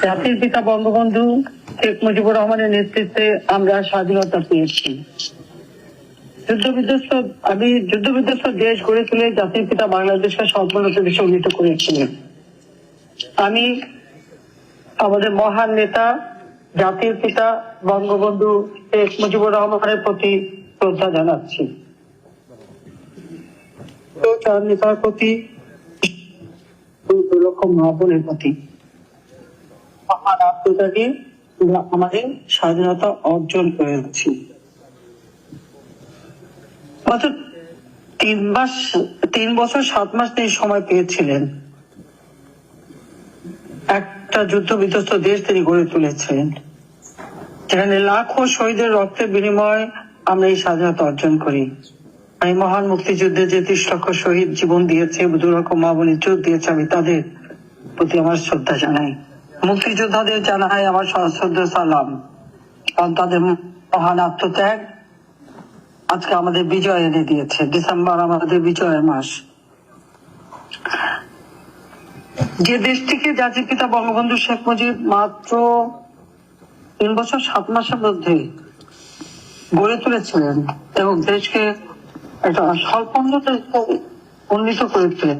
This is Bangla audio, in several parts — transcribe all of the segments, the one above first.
জাতির পিতা বঙ্গবন্ধু শেখ মুজিবুর রহমানের নেতৃত্বে আমরা স্বাধীনতা পেয়েছি। যুদ্ধবিধ্বস্ত দেশ গড়ে তুলে জাতির পিতা বাংলাদেশকে সম্পূর্ণ দেশে উন্নীত করেছিলেন। আমি আমাদের মহান নেতা জাতির পিতা বঙ্গবন্ধু শেখ মুজিবুর রহমানের প্রতি শ্রদ্ধা জানাচ্ছি। তার নেতার প্রতি, লক্ষ মহাপনের প্রতি মহান আত্মত্যাগে আমাদের স্বাধীনতা অর্জন করেছি। মাত্র 3 বছর 7 মাস তিনি সময় পেয়েছিলেন। একটা যুদ্ধ বিধ্বস্ত দেশ তিনি গড়ে তুলেছেন, যেখানে লাখো শহীদের রক্তের বিনিময়ে আমরা এই স্বাধীনতা অর্জন করি। এই মহান মুক্তিযুদ্ধে যে 30 লক্ষ শহীদ জীবন দিয়েছে, 2 লক্ষ মা বোনের যোগ দিয়েছে, আমি তাদের প্রতি আমার শ্রদ্ধা জানাই। মুক্তিযোদ্ধাদের জানাই আমার সশ্রদ্ধ সালাম, কারণ তাদের মহান আত্মত্যাগ আজকে আমাদের বিজয় এনে দিয়েছে। ডিসেম্বর আমাদের বিজয়ের মাস। যে দেশটিকে জাতির পিতা বঙ্গবন্ধু শেখ মুজিব মাত্র 3 বছর 7 মাসের মধ্যে গড়ে তুলেছিলেন এবং দেশকে একটা স্বল্প উন্নীত করেছিলেন,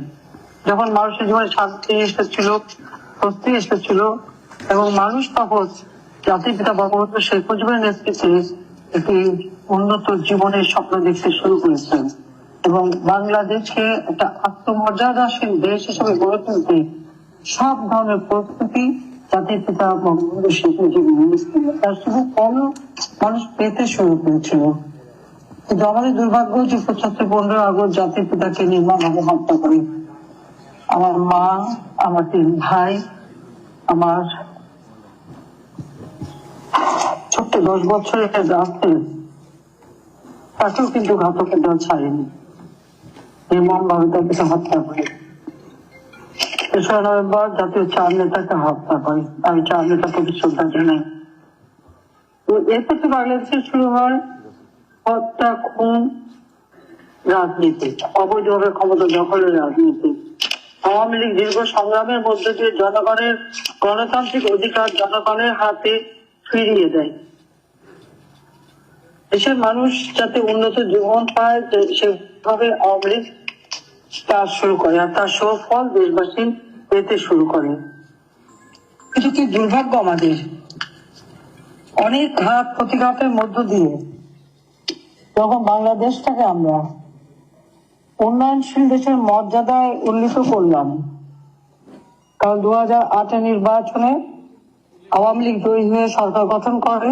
যখন মানুষের জীবনে শান্তি এসেছিল, স্বস্তি এসেছিল এবং মানুষ তখন জাতির পিতা বঙ্গবন্ধু শেখ মুজিবের নেতৃত্বে একটি উন্নত জীবনের স্বপ্ন দেখতে শুরু করেছেন এবং বাংলাদেশকে একটা আত্মমর্যাদাশীল দেশ হিসেবে গড়ে তুলতে সব ধরনের প্রস্তুতি জাতির পিতা বঙ্গবন্ধু শেখ মুজিব নিয়েছিলেন। তার শুধু কম মানুষ পেতে শুরু করেছিল, কিন্তু আমাদের দুর্ভাগ্য যে 15 আগস্ট জাতির পিতাকে নির্মমভাবে হত্যা করে আমার মা, আমার 3 ভাই, আমার ছোট্ট 10 বছরের রাতে তাকেও কিন্তু ঘাতকের দল ছাড়েনি, নির্মমভাবে তাকে হত্যা করে। 3 নভেম্বর জাতীয় 4 নেতাকে হত্যা করে। আমি 4 নেতার প্রতি শ্রদ্ধা জানাই। এরপর তো বাংলাদেশে শুরু হয় হত্যা, খুন, রাজনীতি, অবৈধভাবে ক্ষমতা দখলের রাজনীতি। আওয়ামী লীগ দীর্ঘ সংগ্রামের মধ্যে দিয়ে জনগণের গণতান্ত্রিক অধিকার জনগণের হাতে ফিরিয়ে দেয়। দেশের মানুষ যাতে উন্নত জীবন পায় সেভাবে আওয়ামী লীগ কাজ শুরু করে, আর তার সুফল দেশবাসী পেতে শুরু করে। কিন্তু কি দুর্ভাগ্য, আমাদের অনেক ঘাত প্রতিঘাতের মধ্য দিয়ে যখন বাংলাদেশটাকে আমরা উন্নয়নশীল দেশের মর্যাদায় উন্নীত করলাম, কারণ 2008 নির্বাচনে আওয়ামী লীগ জয়ী হয়ে সরকার গঠন করে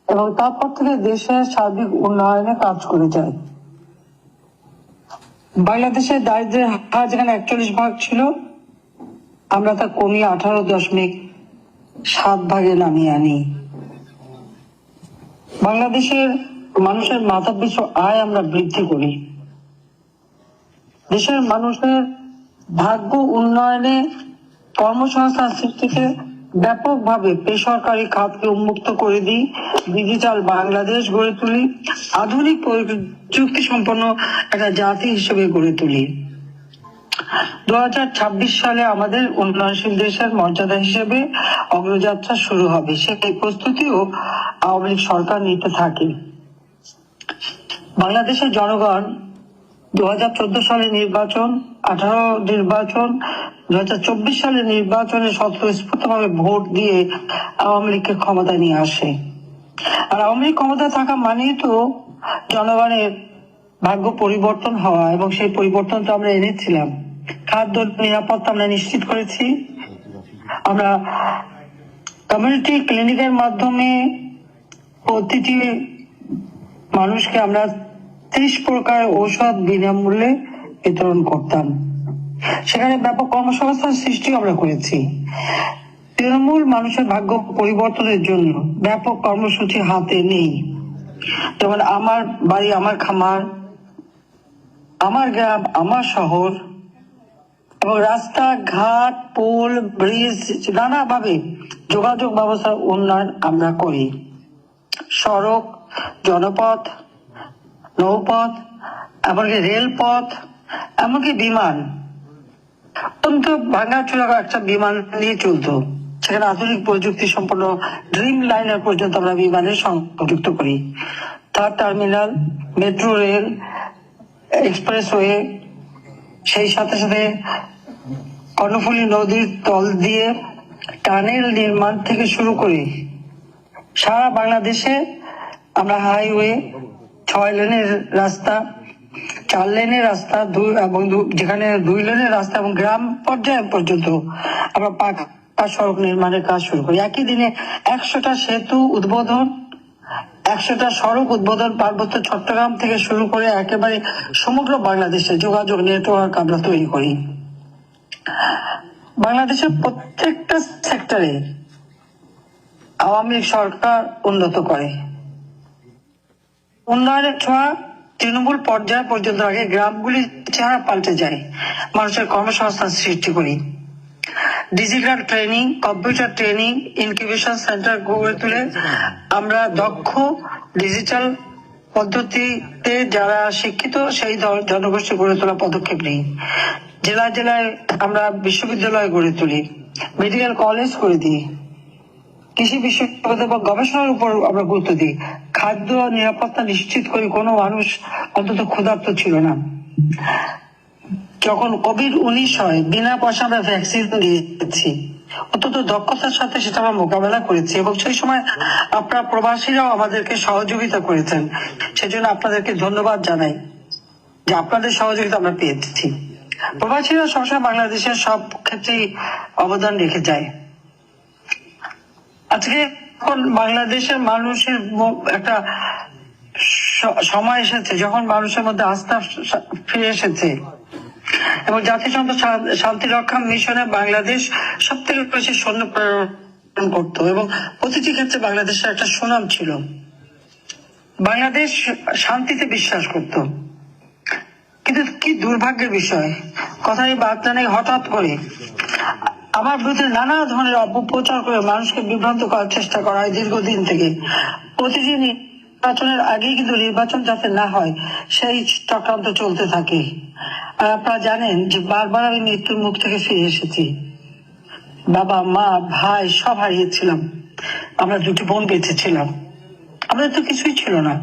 এবং তারপর থেকে দেশের সার্বিক উন্নয়নে কাজ করে যায়। বাংলাদেশের দারিদ্র্যের হার যেখানে 41% ছিল, আমরা তা কমিয়ে 18.7% নামিয়ে আনি। বাংলাদেশের মানুষের মাথাপিছু আয় আমরা বৃদ্ধি করি। দেশের মানুষের ভাগ্য উন্নয়নে, কর্মসংস্থান সৃষ্টিতে ব্যাপকভাবে বেসরকারি খাতকে উন্মুক্ত করে দিই, ডিজিটাল বাংলাদেশ গড়ে তুলি, আধুনিক প্রযুক্তি সম্পন্ন একটা জাতি হিসেবে গড়ে তুলি। 2026 সালে আমাদের উন্নয়নশীল দেশের মর্যাদা হিসেবে অগ্রযাত্রা শুরু হবে। সেই প্রস্তুতিও আওয়ামী লীগ সরকার নিতে থাকে। বাংলাদেশের জনগণ 2014 সালে নির্বাচন, 18 নির্বাচন, 2024 সালে নির্বাচনে স্বতঃস্ফূর্তভাবে ভোট দিয়ে আওয়ামী লীগকে ক্ষমতা নিয়ে আসে। আর আওয়ামী লীগ ক্ষমতা থাকা মানেই তো জনগণের ভাগ্য পরিবর্তন হওয়া, এবং সেই পরিবর্তন তো আমরা এনেছিলাম। খাদ্য নিরাপত্তা আমরা নিশ্চিত করেছি। আমরা কমিউনিটি ক্লিনিকের মাধ্যমে প্রতিটি মানুষকে আমরা 30 প্রকার ঔষধ বিনামূল্যে বিতরণ করতাম। সেখানে ব্যাপক কর্মসংস্থান সৃষ্টি আমরা করেছি। তৃণমূল মানুষের ভাগ্য পরিবর্তনের জন্য ব্যাপক কর্মসূচি হাতে নেই, যেমন আমার বাড়ি আমার খামার, আমার গ্রাম আমার শহর, এবং রাস্তাঘাট, পোল, ব্রিজ, নানাভাবে যোগাযোগ ব্যবস্থার উন্নয়ন আমরা করি। সড়ক, জনপথ, নৌপথ, এমনকি রেলপথ, এমনকি বিমান। অত্যন্ত ভাঙাচোরা একটা বিমান নিয়ে চলতো, সেখানে আধুনিক প্রযুক্তি সম্পন্ন ড্রিম লাইনার পর্যন্ত আমরা বিমানে সংযুক্ত করি। Third terminal, metro rail, expressway, সেই সাথে সাথে কর্ণফুলী নদীর তল দিয়ে টানেল নির্মাণ থেকে শুরু করে সারা বাংলাদেশে আমরা হাইওয়ে, 6 লেনের রাস্তা, 4 লেনের রাস্তা, যেখানে 2 লেনের রাস্তা এবং গ্রাম পর্যায়ে পর্যন্ত আমরা পাকা সড়ক নির্মাণের কাজ শুরু করি। একই দিনে 100টা সেতু উদ্বোধন, 100টা সড়ক উদ্বোধন পার্বত্য চট্টগ্রাম থেকে শুরু করে একেবারে সমগ্র বাংলাদেশে যোগাযোগ নেটওয়ার্ক আমরা তৈরি করি। বাংলাদেশের প্রত্যেকটা সেক্টরে আওয়ামী লীগ সরকার উন্নত করে। উন্নয়নের ছোঁয়া তৃণমূল পর্যায় পর্যন্ত আগে গ্রামগুলি চেহারা পাল্টে যায়, মানুষের কর্মসংস্থান সৃষ্টি করি। Digital training, computer training, incubation centre গড়ে তুলে আমরা দক্ষ ডিজিটাল পদ্ধতিতে যারা শিক্ষিত সেই জনগোষ্ঠী গড়ে তোলার পদক্ষেপ নিই। জেলায় জেলায় আমরা বিশ্ববিদ্যালয় গড়ে তুলি, মেডিকেল কলেজ করে দিই, কৃষি বিশ্ববিদ্যালয় বা গবেষণার উপর আমরা গুরুত্ব দিই। খাদ্য নিরাপত্তা নিশ্চিত করি, কোনো মানুষ অন্তত ক্ষুধার্ত ছিল না। যখন কোভিড-19 হয় বিনা পয়সা আমরা ভ্যাকসিন দিয়েছি, অত্যন্ত দক্ষতার সাথে সেটা আমরা মোকাবেলা করেছি এবং সেই সময় আপনারা প্রবাসীরাও আমাদেরকে সহযোগিতা করেছেন। সেজন্য আপনাদেরকে ধন্যবাদ জানাই যে আপনাদের সহযোগিতা আমরা পেয়েছি। প্রবাসীরা সবসময় বাংলাদেশের সব ক্ষেত্রেই অবদান রেখে যায়। আজকে এখন বাংলাদেশের মানুষের একটা সময় এসেছে যখন মানুষের মধ্যে আস্থা ফিরে এসেছে এবং জাতিসংঘ শান্তি রক্ষা মিশনে বাংলাদেশ সব থেকে বেশি সৈন্য প্রেরণ করতো এবং প্রতিটি ক্ষেত্রে বাংলাদেশের একটা সুনাম ছিল। বাংলাদেশ শান্তিতে বিশ্বাস করত, কিন্তু কি দুর্ভাগ্যের বিষয়, কথাই বার্তা নেই, হঠাৎ করে আমার বিরুদ্ধে নানা ধরনের অপপ্রচার করে মানুষকে বিভ্রান্ত করার চেষ্টা করা হয় দীর্ঘদিন থেকে। প্রতিটি নির্বাচনের আগেই কিন্তু নির্বাচন যাতে না হয় সেই চক্রান্ত চলতে থাকে। আর আপনারা জানেন যে বারবার আমি মৃত্যুর মুখ থেকে ফিরে এসেছি। বাবা, মা, ভাই সব হারিয়েছিলাম। আমরা 2টি বোন বেঁচে ছিলাম, আমাদের তো কিছুই ছিল না।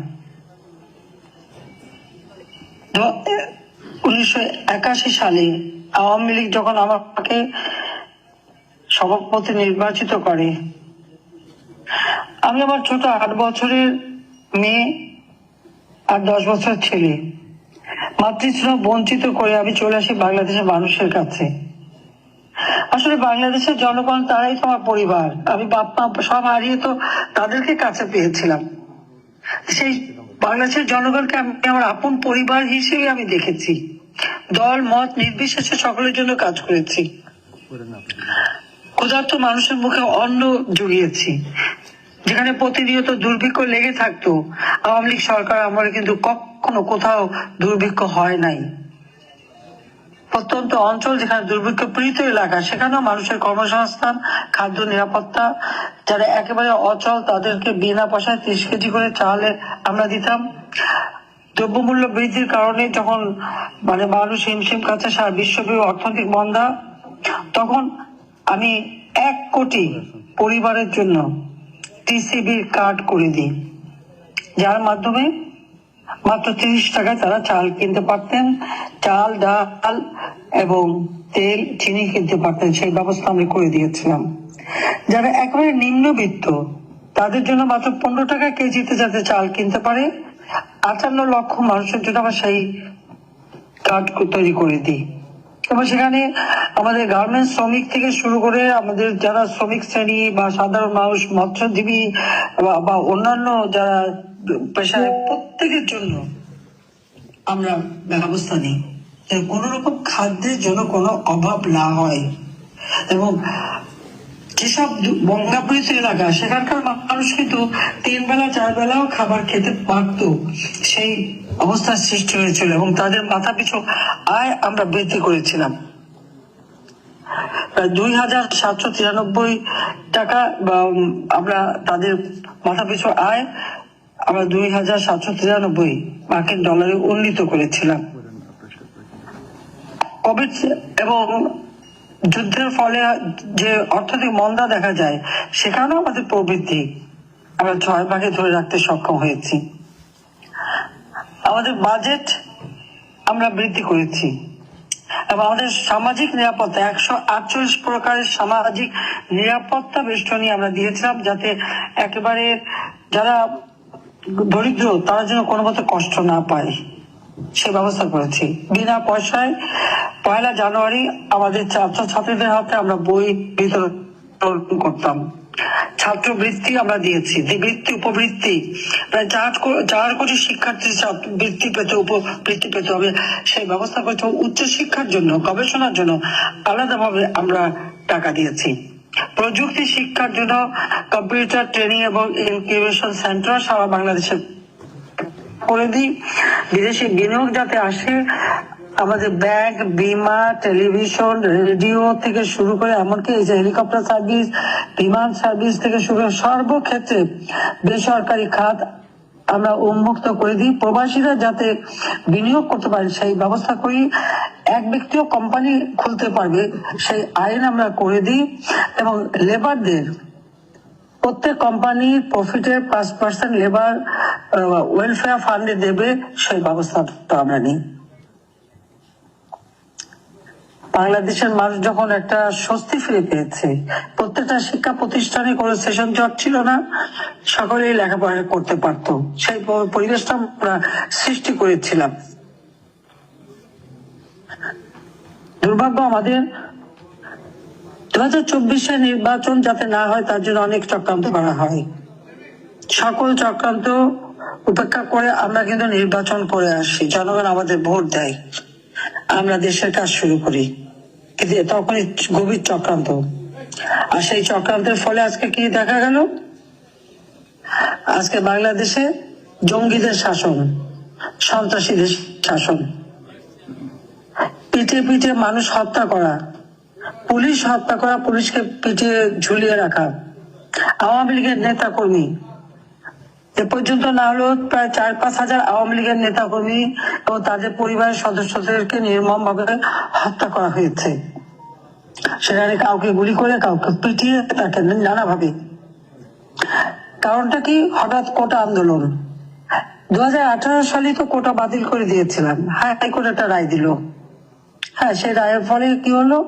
1981 সালে আওয়ামী লীগ যখন আমাকে সভাপতি নির্বাচিত করে, আমি আমার ছোট 8 বছরের মেয়ে আর 10 বছরের ছেলে মাতৃস্নেহ বঞ্চিত করে আমি চলে আসি বাংলাদেশের মানুষের কাছে। আসলে বাংলাদেশের জনগণ তারাই তো আমার পরিবার। আমি বাপ মা সব হারিয়ে তো তাদেরকে কাছে পেয়েছিলাম। সেই বাংলাদেশের জনগণকে আমি আমার আপন পরিবার হিসেবে আমি দেখেছি। দল মত নির্বিশেষে সকলের জন্য কাজ করেছি। ক্ষুধার্ত মানুষের মুখে অন্ন জুগিয়েছি। যেখানে প্রতিনিয়ত দুর্ভিক্ষ লেগে থাকতো, আওয়ামী লীগ সরকার আমলে কিন্তু কখনো কোথাও দুর্ভিক্ষ হয় নাই। প্রত্যন্ত অঞ্চল যেখানে দুর্ভিক্ষ পীড়িত এলাকা, সেখানেও মানুষের কর্মসংস্থান, খাদ্য নিরাপত্তা, যারা একেবারে অচল তাদেরকে বিনা পয়সায় 30 কেজি করে চাল আমরা দিতাম। দ্রব্যমূল্য বৃদ্ধির কারণে যখন মানুষ হিমশিম খাচ্ছে, সারা বিশ্বব্যাপী অর্থনৈতিক মন্দা, তখন আমি 1 কোটি পরিবারের জন্য টিসিবির কার্ড করে দিই, যার মাধ্যমে মাত্র 30 টাকায় তারা চাল কিনতে পারতেন, চাল, ডাল এবং তেল, চিনি কিনতে পারতেন। সেই ব্যবস্থা আমি করে দিয়েছিলাম। যারা একেবারে নিম্নবিত্ত তাদের জন্য মাত্র 15 টাকা কেজিতে যাতে চাল কিনতে পারে, 58 লক্ষ মানুষের জন্য আমরা সেই কার্ড তৈরি করে দিই। এবং সেখানে আমাদের গার্মেন্টস শ্রমিক থেকে শুরু করে আমাদের যারা শ্রমিক শ্রেণী বা সাধারণ মানুষ, মৎস্যজীবী বা অন্যান্য যারা পেশায়, প্রত্যেকের জন্য আমরা ব্যবস্থা নিই কোন রকম খাদ্যের জন্য কোনো অভাব না হয়। এবং যেসব বন্যাপীড়িত এলাকা, সেখানকার মানুষ কিন্তু 3 বেলা 4 বেলাও খাবার খেতে পারত, সেই অবস্থার সৃষ্টি হয়েছিল এবং তাদের মাথা পিছু আয় আমরা বৃদ্ধি করেছিলাম। প্রায় 2793 টাকা আমরা তাদের মাথা পিছু আয় আমরা 2793 মার্কিন ডলারে উন্নীত করেছিলাম। কোভিড এবং যুদ্ধের ফলে যে অর্থনৈতিক মন্দা দেখা যায়, সেখানেও আমাদের প্রবৃদ্ধি আমরা 6 ভাগে ধরে রাখতে সক্ষম হয়েছি। আমাদের বাজেট আমরা বৃদ্ধি করেছি এবং আমাদের সামাজিক নিরাপত্তা 148 প্রকারের সামাজিক নিরাপত্তা বেষ্টনী আমরা দিয়েছিলাম, যাতে একেবারে যারা দরিদ্র তারা যেন কোনো মতে কষ্ট না পায়, সে ব্যবস্থা করেছি। বিনা পয়সায় 1 জানুয়ারি আমাদের ছাত্রছাত্রীদের হাতে আমরা বই বিতরণ করতাম। ছাত্রবৃত্তি আমরা দিয়েছি, বৃত্তি উপবৃত্তি প্রায় 4 কোটি শিক্ষার্থী বৃত্তি পেতে উপবৃত্তি পেতে হবে, সেই ব্যবস্থা করতে। উচ্চশিক্ষার জন্য, গবেষণার জন্য আলাদাভাবে আমরা টাকা দিয়েছি। প্রযুক্তি শিক্ষার জন্য কম্পিউটার ট্রেনিং এবং ইনকিউবেশন সেন্টার সারা বাংলাদেশে করে দিই। বিদেশি বিনিয়োগ যাতে আসে, আমাদের ব্যাংক, বিমা, টেলিভিশন, রেডিও থেকে শুরু করে এমনকি এই যে হেলিকপ্টার সার্ভিস, বিমান সার্ভিস থেকে শুরু করে সর্বক্ষেত্রে বেসরকারি খাত আমরা উন্মুক্ত করে দিই। প্রবাসীরা যাতে বিনিয়োগ করতে পারে সেই ব্যবস্থা করি। এক ব্যক্তিও কোম্পানি খুলতে পারবে সেই আইন আমরা করে দিই এবং লেবারদের প্রত্যেক কোম্পানির প্রফিটের 5% লেবার ওয়েলফেয়ার ফান্ডে দেবে, সেই ব্যবস্থাটা আমরা নিই। বাংলাদেশের মানুষ যখন একটা স্বস্তি ফিরে পেয়েছে, প্রত্যেকটা শিক্ষা প্রতিষ্ঠানে কোনো সেশন জট ছিল না, সকলেই লেখাপড়া করতে পারতো, সেই পরিবেশটা আমরা সৃষ্টি করেছিলাম। দুর্ভাগ্য আমাদের 2024 নির্বাচন যাতে না হয় তার জন্য অনেক চক্রান্ত করা হয়। সকল চক্রান্ত উপেক্ষা করে আমরা কিন্তু নির্বাচন করে আসি, জনগণ আমাদের ভোট দেয়, আমরা দেশের কাজ শুরু করি, কিন্তু তখনই গভীর চক্রান্ত। আর সেই চক্রান্তের ফলে আজকে কি দেখা গেল? আজকে বাংলাদেশে জঙ্গিদের শাসন, সন্ত্রাসীদের শাসন, পিঠে পিঠে মানুষ হত্যা করা, পুলিশ হত্যা করা, পুলিশকে পিটিয়ে ঝুলিয়ে রাখা, আওয়ামী লীগের নেতা কর্মী এ পর্যন্ত না হলেও প্রায় 4-5 হাজার আওয়ামী লীগের নেতা কর্মী এবং তাদের পরিবারের সদস্যদেরকে নির্মম ভাবে হত্যা করা হয়েছে। সেখানে কাউকে গুলি করে, কাউকে পিটিয়ে, তাকে নানাভাবে। কারণটা কি? হঠাৎ কোটা আন্দোলন। 2018 সালে তো কোটা বাতিল করে দিয়েছিলাম, হাইকোর্ট একটা রায় দিল। হ্যাঁ, সেই রায়ের ফলে কি হলো?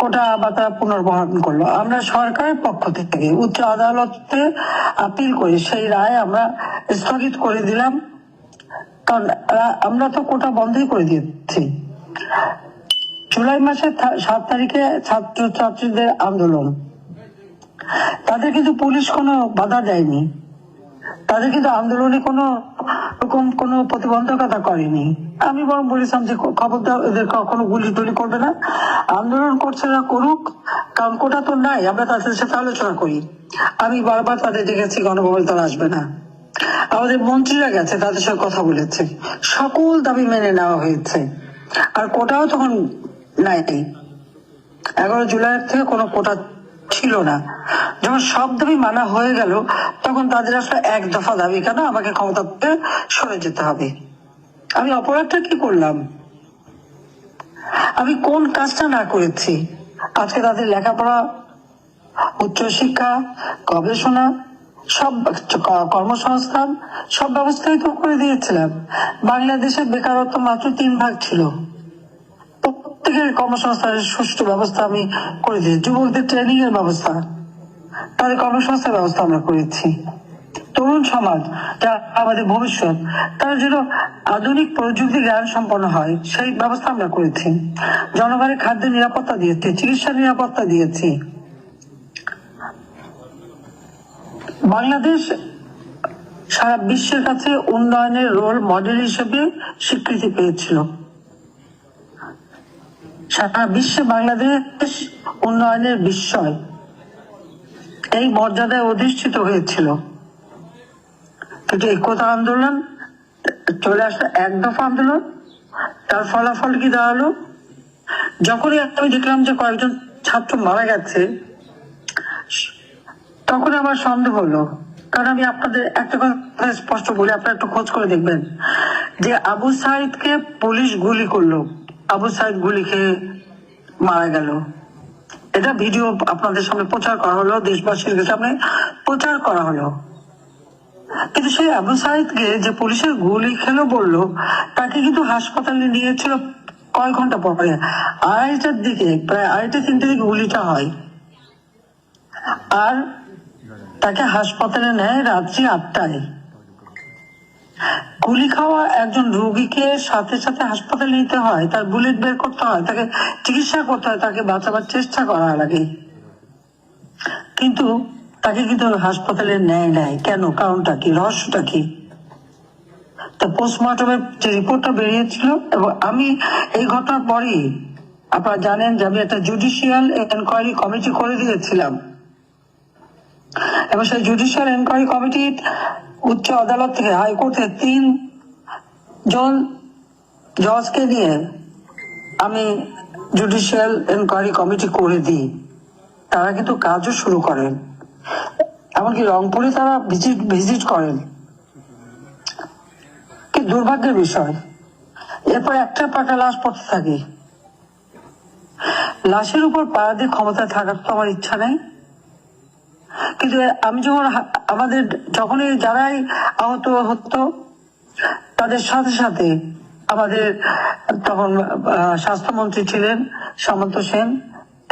কোটা আবার তারা পুনর্বহাল করলো। আমরা সরকারের পক্ষ থেকে উচ্চ আদালতে আপিল করি, সেই রায় আমরা স্থগিত করে দিলাম, কারণ আমরা তো কোটা বন্ধই করে দিয়েছি। জুলাই মাসের 7 তারিখে ছাত্রছাত্রীদের আন্দোলন, তাদের কিন্তু পুলিশ কোনো বাধা দেয়নি, তাদের কিন্তু আন্দোলনে কোনো রকম কোনো প্রতিবন্ধকতা করেনি। আমি বরং বলেছিলাম যে খবরদার এদের কখনো গুলি টুলি করবে না, আন্দোলন করছে না করুক, কারণ কোটা তো নাই, আমরা তাদের সাথে আলোচনা করি। আমি বারবার তাদের ডেকেছি গণভবনে, তারা আসবে না। আমাদের মন্ত্রীরা গেছে, তাদের সাথে কথা বলেছে, সকল দাবি মেনে নেওয়া হয়েছে। আর কোটাও তখন নাই, 11 জুলাই থেকে কোনো কোটা ছিল না। যখন সব দাবি মানা হয়ে গেল, তখন তাদের আসলে 1 দফা দাবি, কেন আমাকে ক্ষমতা থেকে সরে যেতে হবে। আমি অপরাধটা কি করলাম? আমি কোন কাজটা না করেছি? আজকে তাদের লেখাপড়া, উচ্চশিক্ষা, গবেষণা, সব কর্মসংস্থান, সব ব্যবস্থাই তো করে দিয়েছিলাম। বাংলাদেশের বেকারত্ব মাত্র 3 ভাগ ছিল, প্রত্যেকের কর্মসংস্থানের সুষ্ঠু ব্যবস্থা আমি করে দিয়েছি। যুবকদের ট্রেনিং এর ব্যবস্থা, তাদের কর্মসংস্থানের ব্যবস্থা আমরা করেছি। তরুণ সমাজ যা আমাদের ভবিষ্যৎ, তার জন্য আধুনিক প্রযুক্তি জ্ঞান সম্পন্ন হয়, সেই ব্যবস্থা আমরা করেছি। জনগণের খাদ্য নিরাপত্তা দিয়েছি, চিকিৎসা নিরাপত্তা দিয়েছি। বাংলাদেশ সারা বিশ্বের কাছে উন্নয়নের রোল মডেল হিসেবে স্বীকৃতি পেয়েছিল। সারা বিশ্বে বাংলাদেশ উন্নয়নের বিস্ময়, এই মর্যাদায় অধিষ্ঠিত হয়েছিল। কিন্তু একতা আন্দোলন চলে আসলো, 1 দফা আন্দোলন, তার ফলাফল কি দাঁড়ালো? যখনই আমি দেখলাম যে কয়েকজন ছাত্র মারা গেছে, তখন আমার সন্দেহ হলো। কারণ আমি আপনাদের একটা কথা স্পষ্ট বলি, আপনারা একটু খোঁজ করে দেখবেন যে আবু সাইদকে পুলিশ গুলি করলো, আবু সাইদ গুলি খেয়ে মারা গেল। এটা ভিডিও আপনাদের সামনে প্রচার করা হলো, দেশবাসীর সামনে প্রচার করা হলো। কিন্তু সেই আবু সাইদকে যে পুলিশের গুলি খেলো বললো, তাকে কিন্তু হাসপাতালে নিয়েছিল কয়েক ঘন্টা পরে, 2:30টার দিকে, প্রায় 2:30-3টে দিকে গুলিটা হয়। আর তাকে হাসপাতালে নেয় রাত্রি 8টায়। গুলি খাওয়া একজন রোগীকে সাথে সাথে হাসপাতালে নিতে হয়, তার বুলেট বের করতে হয়, তাকে চিকিৎসা করতে হয়, তাকে বাঁচাবার চেষ্টা করা লাগে, কিন্তু তাকে কিন্তু হাসপাতালে নেয় নাই। কেন? কারণটা কি? রহস্যটা কি? তা পোস্টমর্টমের যে রিপোর্টটা বেরিয়েছিল, এবং আমি এই ঘটনার পরেই আপনারা জানেন যে আমি একটা জুডিশিয়াল এনকোয়ারি কমিটি করে দিয়েছিলাম, এবং সেই জুডিশিয়াল এনকোয়ারি কমিটি উচ্চ আদালত থেকে হাইকোর্টে 3 জন জজকে নিয়ে আমি জুডিশিয়াল এনকোয়ারি কমিটি করে দিই। তারা কিন্তু কাজও শুরু করেন, এমনকি রংপুরে তারা ভিজিট করেন। কি দুর্ভাগ্যের বিষয়, এরপর একটা পাকা লাশ পড়তে থাকে। লাশের উপর পাড়া দিয়ে ক্ষমতায় থাকার তো আমার ইচ্ছা নেই, কিন্তু আমি যখনই যারাই আহত হতো, তাদের সাথে সাথে আমাদের তখন স্বাস্থ্যমন্ত্রী ছিলেন সামন্ত সেন,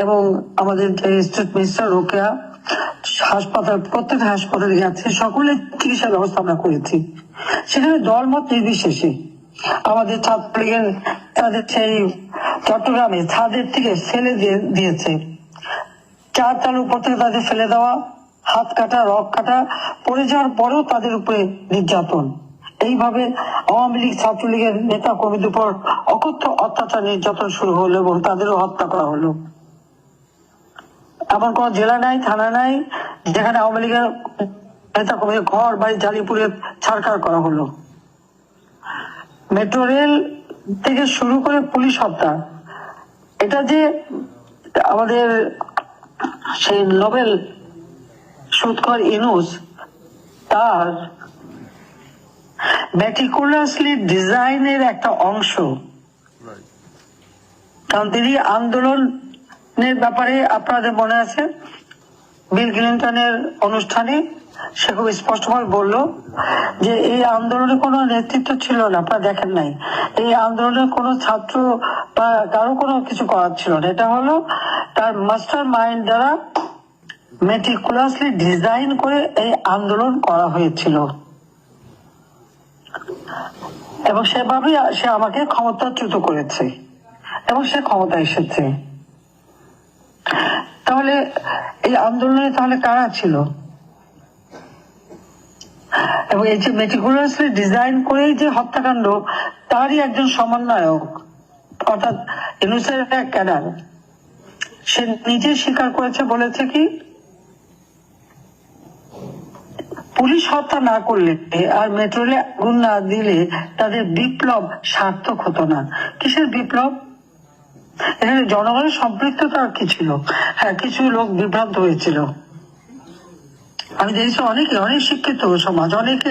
এবং আমাদের যে স্টেট মিনিস্টার রোকেয়া, প্রত্যেক হাসপাতালে গেছে, সকলের চিকিৎসার ব্যবস্থা আমরা করেছি। সেখানে দলমত নির্বিশেষে আমাদের ছাত্রলীগের তাদের সেই চট্টগ্রামে ছাদের থেকে ফেলে দিয়েছে, 4 তলার উপর থেকে তাদের ফেলে দেওয়া, হাত কাটা, রক কাটা, পড়ে যাওয়ার পরেও তাদের উপরে নির্যাতন। এইভাবে আওয়ামী লীগ ছাত্রলীগের নেতা কর্মীদের উপর অকথ্য অত্যাচার নির্যাতন শুরু হলো, এবং তাদেরও হত্যা করা হলো। এমন কোন জেলা নাই, থানা নাই যেখানে আওয়ামী লীগের নেতা কর্মীদের ঘর বাড়ি জালিপুরে ছাড়খাড় করা হলো। মেট্রো রেল থেকে শুরু করে পুলিশ হত্যা, এটা যে আমাদের সেই নোবেল সুৎখর ইউনূস তার মেটিকুলাসলি ডিজাইনের একটা অংশ। কারণ তিনি আন্দোলনের ব্যাপারে আপনাদের মনে আছে, বিল ক্লিন্টনের অনুষ্ঠানে সে খুব স্পষ্টভাবে বলল যে এই আন্দোলনে কোনো নেতৃত্ব ছিল না, আপনারা দেখেন নাই। এই আন্দোলনে কোনো ছাত্র বা কারো কোনো কিছু করার ছিল না, এটা হলো তার মাস্টার মাইন্ড দ্বারা মেটিকুলাসলি ডিজাইন করে এই আন্দোলন করা হয়েছিল, এবং সেভাবেই সে আমাকে ক্ষমতাচ্যুত করেছে, এবং সে ক্ষমতা এসেছে। তাহলে এই আন্দোলনে তাহলে কারা ছিল? এবং এই যে মেটিকুলাসলি ডিজাইন করেই যে হত্যাকাণ্ড, তারই একজন সমন্বয়ক, অর্থাৎ ইউনূসের এক ক্যাডার, সে নিজে স্বীকার করেছে, বলেছে কি পুলিশ হত্যা না করলে আর মেট্রো রেলে আগুন না দিলে তাদের বিপ্লব সার্থক হতো না। কিসের বিপ্লব? এখানে জনগণের সম্পৃক্ততা কি ছিল? হ্যাঁ, কিছু লোক বিভ্রান্ত হয়েছিল। আমি দেখেছি অনেক শিক্ষিত সমাজ অনেকে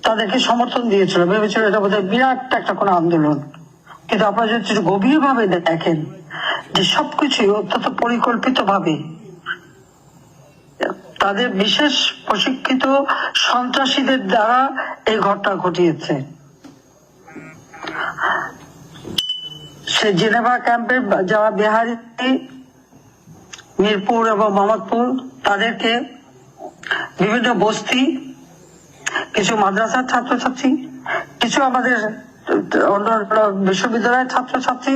তাদেরকে সমর্থন দিয়েছিল, ভেবেছিল এটা বোধহয় বিরাট একটা কোনো আন্দোলন। কিন্তু আপনারা যদি গভীর ভাবে দেখেন যে সবকিছু অত্যন্ত পরিকল্পিত ভাবে তাদের বিশেষ প্রশিক্ষিত সন্ত্রাসীদের দ্বারা এই ঘটনা ঘটিয়েছে। সে জেনেভা ক্যাম্পের যারা বিহারি, মিরপুর এবং মোহাম্মদপুর, তাদেরকে বিভিন্ন বস্তি, কিছু মাদ্রাসার ছাত্রছাত্রী, কিছু আমাদের অন্য বিশ্ববিদ্যালয়ের ছাত্রছাত্রী,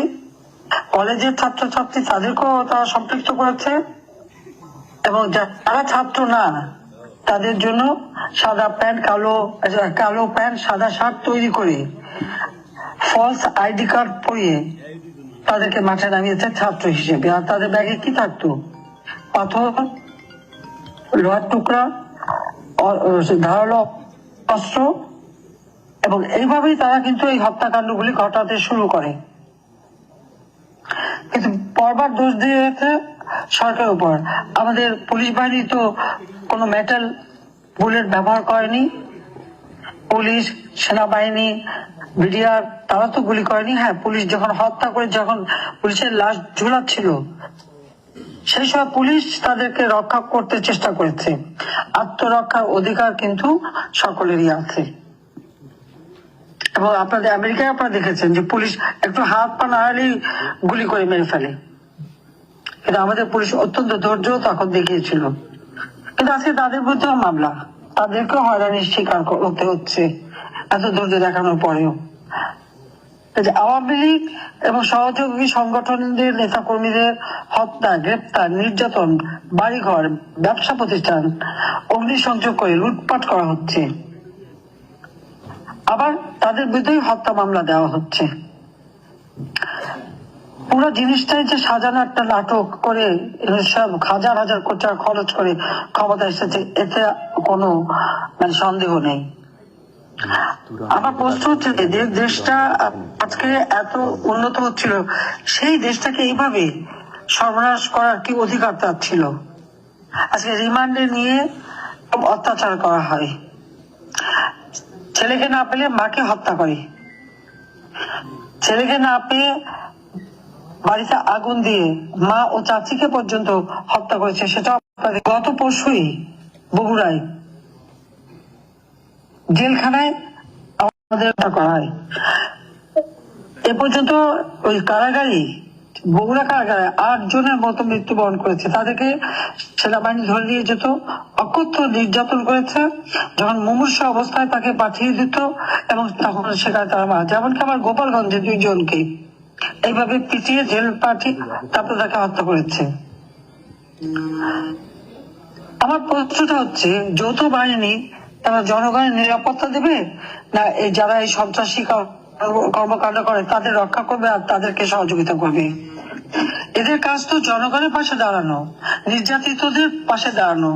কলেজের ছাত্রছাত্রী, তাদেরকেও তারা সম্পৃক্ত করেছে। এবং যারা ছাত্র না তাদের জন্য সাদা প্যান্ট, কালো প্যান্ট, সাদা শার্ট তৈরি করে ফলস আইডি কার্ড পরিয়ে তাদেরকে মাঠে নামিয়েছে ছাত্র হিসেবে। আর তাদের ব্যাগে কি থাকতো? পাথর, লোহার টুকরা, ধারালো অস্ত্র, এবং এইভাবেই তারা কিন্তু এই হত্যাকাণ্ডগুলি ঘটাতে শুরু করে। কিন্তু পরবার দোষ দিয়েছে সরকারের উপর। আমাদের পুলিশ বাহিনী তো কোনো মেটাল বুলেট ব্যবহার করেনি, পুলিশ, সেনাবাহিনী, বিডিআর তারা তো গুলি করেনি। হ্যাঁ, পুলিশ যখন হত্যা করে, যখন পুলিশের লাশ ঝুলাচ্ছিল সেই সময় পুলিশ তাদেরকে রক্ষা করতে চেষ্টা করেছে। আত্মরক্ষার অধিকার কিন্তু সকলেরই আছে। এবং আপনাদের আমেরিকায় আপনারা দেখেছেন যে পুলিশ একটু হাত পা নাড়ালেই গুলি করে মেরে ফেলে, কিন্তু আমাদের পুলিশ অত্যন্ত ধৈর্য তখন দেখিয়েছিল। কিন্তু আজকে তাদের বিরুদ্ধেও মামলা, তাদেরকেও হয়রানির শিকার হতে হচ্ছে এত ধৈর্য দেখানোর পরেও। আওয়ামী লীগ এবং সহযোগী সংগঠনদের নেতা কর্মীদের হত্যা, গ্রেপ্তার, নির্যাতন, বাড়িঘর, ব্যবসা প্রতিষ্ঠান অগ্নিসংযোগ করে লুটপাট করা হচ্ছে, আবার তাদের বিরুদ্ধেই হত্যা মামলা দেওয়া হচ্ছে। পুরো জিনিসটাই যে সাজানো একটা নাটক করে সব হাজার হাজার কোটি টাকা খরচ করে ক্ষমতা এসেছে, এতে কোনো সন্দেহ নেই। আমার প্রশ্ন হচ্ছে যে দেশটা আজকে এত উন্নত হচ্ছিল, সেই দেশটাকে এইভাবে সর্বনাশ করার কি অধিকার তার ছিল? আজকে রিমান্ডে নিয়ে অত্যাচার করা হয়, ছেলেকে না পেলে মাকে হত্যা করে, ছেলেকে না পেয়ে বাড়িতে আগুন দিয়ে মা ও চাচিকে পর্যন্ত হত্যা করেছে। সেটা গত পরশুই বগুড়ায় জেলখানায় আমাদের করা হয়। এ পর্যন্ত ওই কারাগারে, বগুড়া কারাগারে 8 জনের মতো মৃত্যুবরণ করেছে। তাদেরকে সেনাবাহিনী ধরে নিয়ে যেত, অকথ্য নির্যাতন করেছে, যখন মুমূর্ষু অবস্থায় তাকে পাঠিয়ে দিত এবং তখন সেখানে তারা মারা। যেমনকি আমার গোপালগঞ্জে 2 জনকে এইভাবে পিটিয়ে জেল পাঠিয়ে তারপর তাকে হত্যা করেছে। আমার প্রশ্নটা হচ্ছে, যৌথ বাহিনী তারা জনগণের নিরাপত্তা দেবে, না এই যারা এই সন্ত্রাসী কর্মকাণ্ড করে তাদের রক্ষা করবে আর তাদেরকে সহযোগিতা করবে? এদের কাজ তো জনগণের পাশে দাঁড়ানো, নির্যাতিতদের পাশে দাঁড়ানো।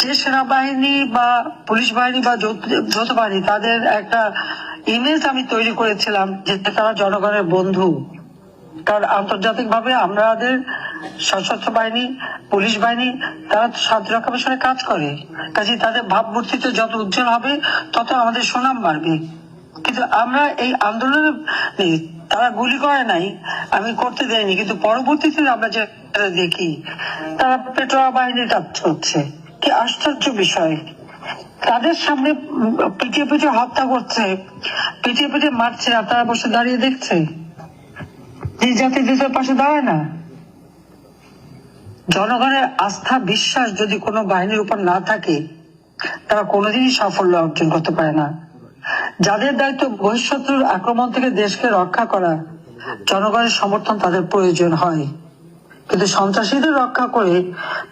যে সেনাবাহিনী বা পুলিশ বাহিনী বা যৌথ বাহিনী, তাদের একটা ইমেজ আমি তৈরি করেছিলাম যে তারা জনগণের বন্ধু। কারণ আন্তর্জাতিক ভাবে আমাদের সশস্ত্র বাহিনী, পুলিশ বাহিনী তারা শান্তি রক্ষা মিশনে কাজ করে, কাজে তাদের ভাবমূর্তিতে যত উজ্জ্বল হবে তত আমাদের সুনাম বাড়বে। কিন্তু আমরা এই আন্দোলনে তারা গুলি করে নাই, আমি করতে দেয়নি, কিন্তু পরবর্তীতে আমরা যে দেখি তারা পেট্রোল বাহিনীর কাজ হচ্ছে। কি আশ্চর্য বিষয়! তাদের সামনে পিটিয়ে পিটিয়ে হত্যা করছে, পিটিয়ে পিটিয়ে মারছে, আর তারা বসে দাঁড়িয়ে দেখছে। নির্যাতিতদের পাশে দাঁড়ায় না। জনগণের আস্থা বিশ্বাস যদি কোনো বাহিনীর উপর না থাকে, তারা কোনোদিনই সাফল্য অর্জন করতে পারে না। যাদের দায়িত্ব বহিঃশত্রুর আক্রমণ থেকে দেশকে রক্ষা করা, জনগণের সমর্থন তাদের প্রয়োজন হয়। কিন্তু সন্ত্রাসীদের রক্ষা করে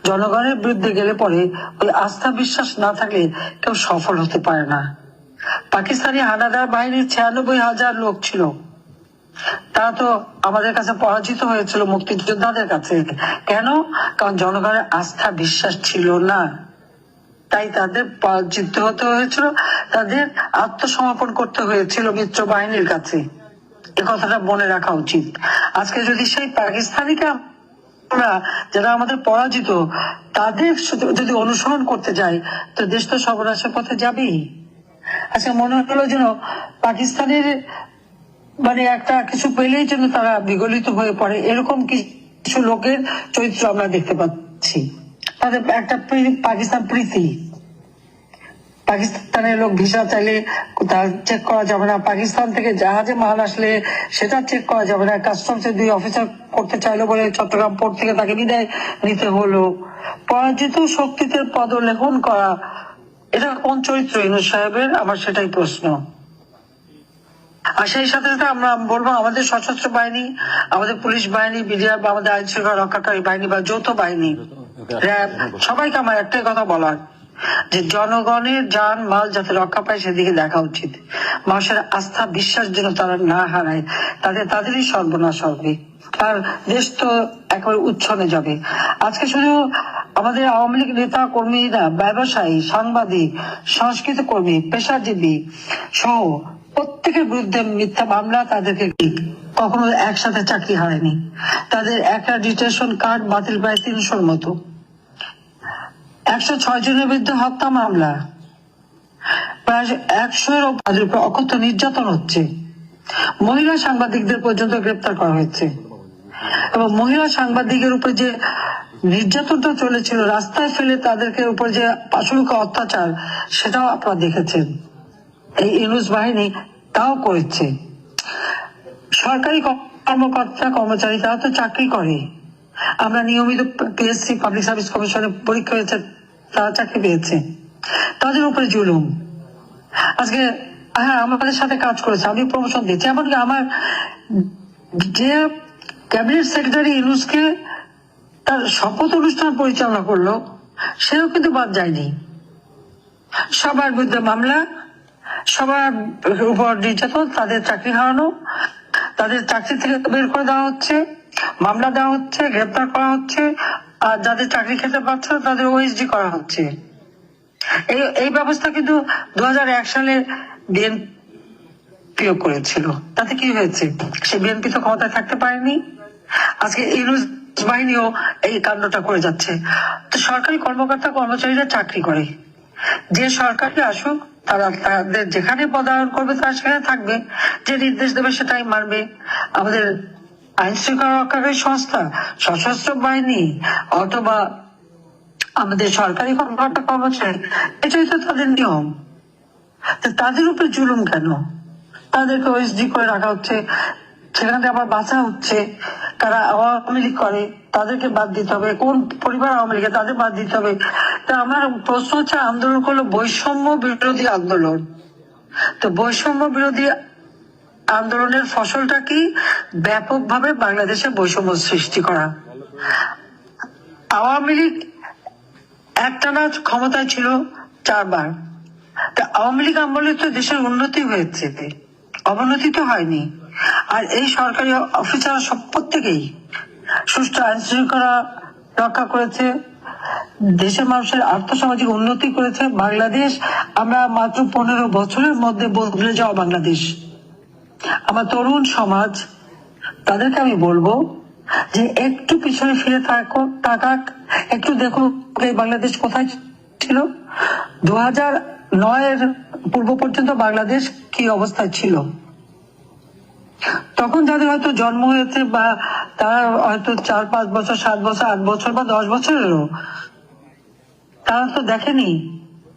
জনগণের বিরুদ্ধে গেলে পরে ওই আস্থা বিশ্বাস না থাকলে কেউ সফল হতে পারে না। পাকিস্তানি হানাদার বাহিনীর 96,000 লোক ছিল, তারা তো আমাদের কাছে পরাজিত হয়েছিল মুক্তিযোদ্ধাদের কাছে। কেন? কারণ জনগণের আস্থা বিশ্বাস ছিল না, তাই তাদের পরাজিত হতে হয়েছিল, তাদের আত্মসমর্পণ করতে হয়েছিল মিত্র বাহিনীর কাছে। এ কথাটা মনে রাখা উচিত। আজকে যদি সেই পাকিস্তানিকে আমরা, যারা আমাদের পরাজিত, তাদের যদি অনুসরণ করতে যাই, তো দেশ তো সর্বনাশের পথে যাবেই। আচ্ছা, মনে হলো যেন পাকিস্তানের একটা কিছু পেলেই যেন তারা বিগলিত হয়ে পড়ে, এরকম কিছু লোকের চরিত্র আমরা দেখতে পাচ্ছি। তাদের একটা পাকিস্তান প্রীতি, পাকিস্তানের লোক ভিসা চাইলে তার চেক করা যাবে না, পাকিস্তান থেকে জাহাজে মাল আসলে সেটা চেক করা যাবে না, কাস্টমসের 2 অফিসার করতে চাইলো বলে চট্টগ্রাম পোর্ট থেকে তাকে বিদায় নিতে হলো। পরাজিত শক্তিতে পদলেখন করা, এটা কোন চরিত্র ইউনূস সাহেবের? আমার সেটাই প্রশ্ন। আর সেই সাথে সাথে আমরা বলবো, আমাদের সশস্ত্র বাহিনী, আমাদের পুলিশ বাহিনী, বিডিআর বা আমাদের আইন শৃঙ্খলা রক্ষাকারী বাহিনী বা যৌথ বাহিনী, র্যাব, সবাইকে আমার একটাই কথা বলার, যে জনগণের জান মাল যাতে রক্ষা পায় সেদিকে দেখা উচিত। মানুষের আস্থা বিশ্বাস যেন তারা না হারায়, তাদেরই সর্বনাশ হবে, আর দেশ তো একেবারে উচ্ছনে যাবে। আজকে শুধু আমাদের আওয়ামী লীগ নেতা কর্মীরা, ব্যবসায়ী, সাংবাদিক, সংস্কৃতি কর্মী, পেশাজীবী সহ প্রত্যেকের বিরুদ্ধে মিথ্যা মামলা। তাদেরকে কখনো একসাথে চাকরি হারায়নি, তাদের অ্যাক্রেডিটেশন কার্ড বাতিল প্রায় 300-র মতো। 106 জনের বিরুদ্ধে হত্যা মামলা, প্রায় 100-এর উপর অকথ্য নির্যাতন হচ্ছে। মহিলা সাংবাদিকদের পর্যন্ত গ্রেপ্তার করা হয়েছে এবং মহিলা সাংবাদিকের উপর যে নির্যাতনটা চলেছিল, রাস্তায় ফেলে তাদেরকে উপর যে পাশবিক অত্যাচার, সেটাও আপনারা দেখেছেন। এই ইউনূস বাহিনী তাও করেছে। সরকারি কর্মকর্তা কর্মচারী তারা তো চাকরি করে, আমরা নিয়মিত পিএসসি পাবলিক সার্ভিস কমিশনে পরীক্ষা হয়েছে, তারা চাকরি পেয়েছে, তাদের উপরে জুলুম। আজকে হ্যাঁ আমাদের সাথে কাজ করেছে, আমি প্রমোশন দিচ্ছি, এমনকি আমার যে ক্যাবিনেট সেক্রেটারি ইউনূসকে তার শপথ অনুষ্ঠান পরিচালনা করলো, সেও কিন্তু বাদ যায়নি। সবার বিরুদ্ধে মামলা, সবার উপর নির্যাতন, তাদের চাকরি হারানো, তাদের চাকরি থেকে বের করে দেওয়া হচ্ছে, মামলা দেওয়া হচ্ছে, গ্রেপ্তার করা হচ্ছে, আর যাদের চাকরি খেতে পারছে না তাদের ওএসডি করা হচ্ছে। এই ব্যবস্থা কিন্তু 2001 সালে বিএনপি করেছিল। তাতে কি হয়েছে? সে বিএনপি তো ক্ষমতায় থাকতে পারেনি। আজকে ইউনূস বাহিনীও এই কাণ্ডটা করে যাচ্ছে। তো সরকারি কর্মকর্তা কর্মচারীরা চাকরি করে, যে সরকারকে আসুক তারা তাদের যেখানে পদায়ন করবে তারা সেখানে থাকবে, যে নির্দেশ দেবে সেটাই মানবে। আমাদের আইন শৃঙ্খলা রক্ষাকারী সংস্থা, সশস্ত্র বাহিনী অথবা আমাদের সরকারি কর্মকর্তা কর্মচারী, এটাই তো তাদের নিয়ম। তাদের উপরে জুলুম কেন? তাদেরকে ওএসডি করে রাখা হচ্ছে, সেখানে আবার বাঁচা হচ্ছে। তারা আওয়ামী লীগ করে, তাদেরকে বাদ দিতে হবে। কোন পরিবার আওয়ামী লীগে, তাদের বাদ দিতে হবে। তা আমার প্রশ্ন হচ্ছে, আন্দোলন করলো বৈষম্য বিরোধী আন্দোলন, তো বৈষম্য বিরোধী আন্দোলনের ফসলটা কি? ব্যাপকভাবে বাংলাদেশে বৈষম্য সৃষ্টি করা। আওয়ামী লীগ একটানা ক্ষমতায় ছিল 4 বার। তা আওয়ামী লীগ আমলে তো দেশের উন্নতি হয়েছে, অবনতি তো হয়নি। আর এই সরকারি অফিসার সব প্রত্যেকেই সুষ্ঠু আইন শৃঙ্খলা রক্ষা করেছে, দেশের মানুষের আর্থসামাজিক উন্নতি করেছে। বাংলাদেশ আমরা মাত্র 15 বছরের মধ্যে বদলে যাওয়া বাংলাদেশ। আমার তরুণ সমাজ, তাদেরকে আমি বলবো যে একটু পিছনে ফিরে তাকাক, একটু দেখুন এই বাংলাদেশ কোথায় ছিল। 2009-এর পূর্ব পর্যন্ত বাংলাদেশ কি অবস্থায় ছিল। তখন যাদের হয়তো জন্ম হয়েছে বা তারা হয়তো 4-5 বছর, 7 বছর, 8 বছর বা 10 বছরেরও, তারা তো দেখেনি,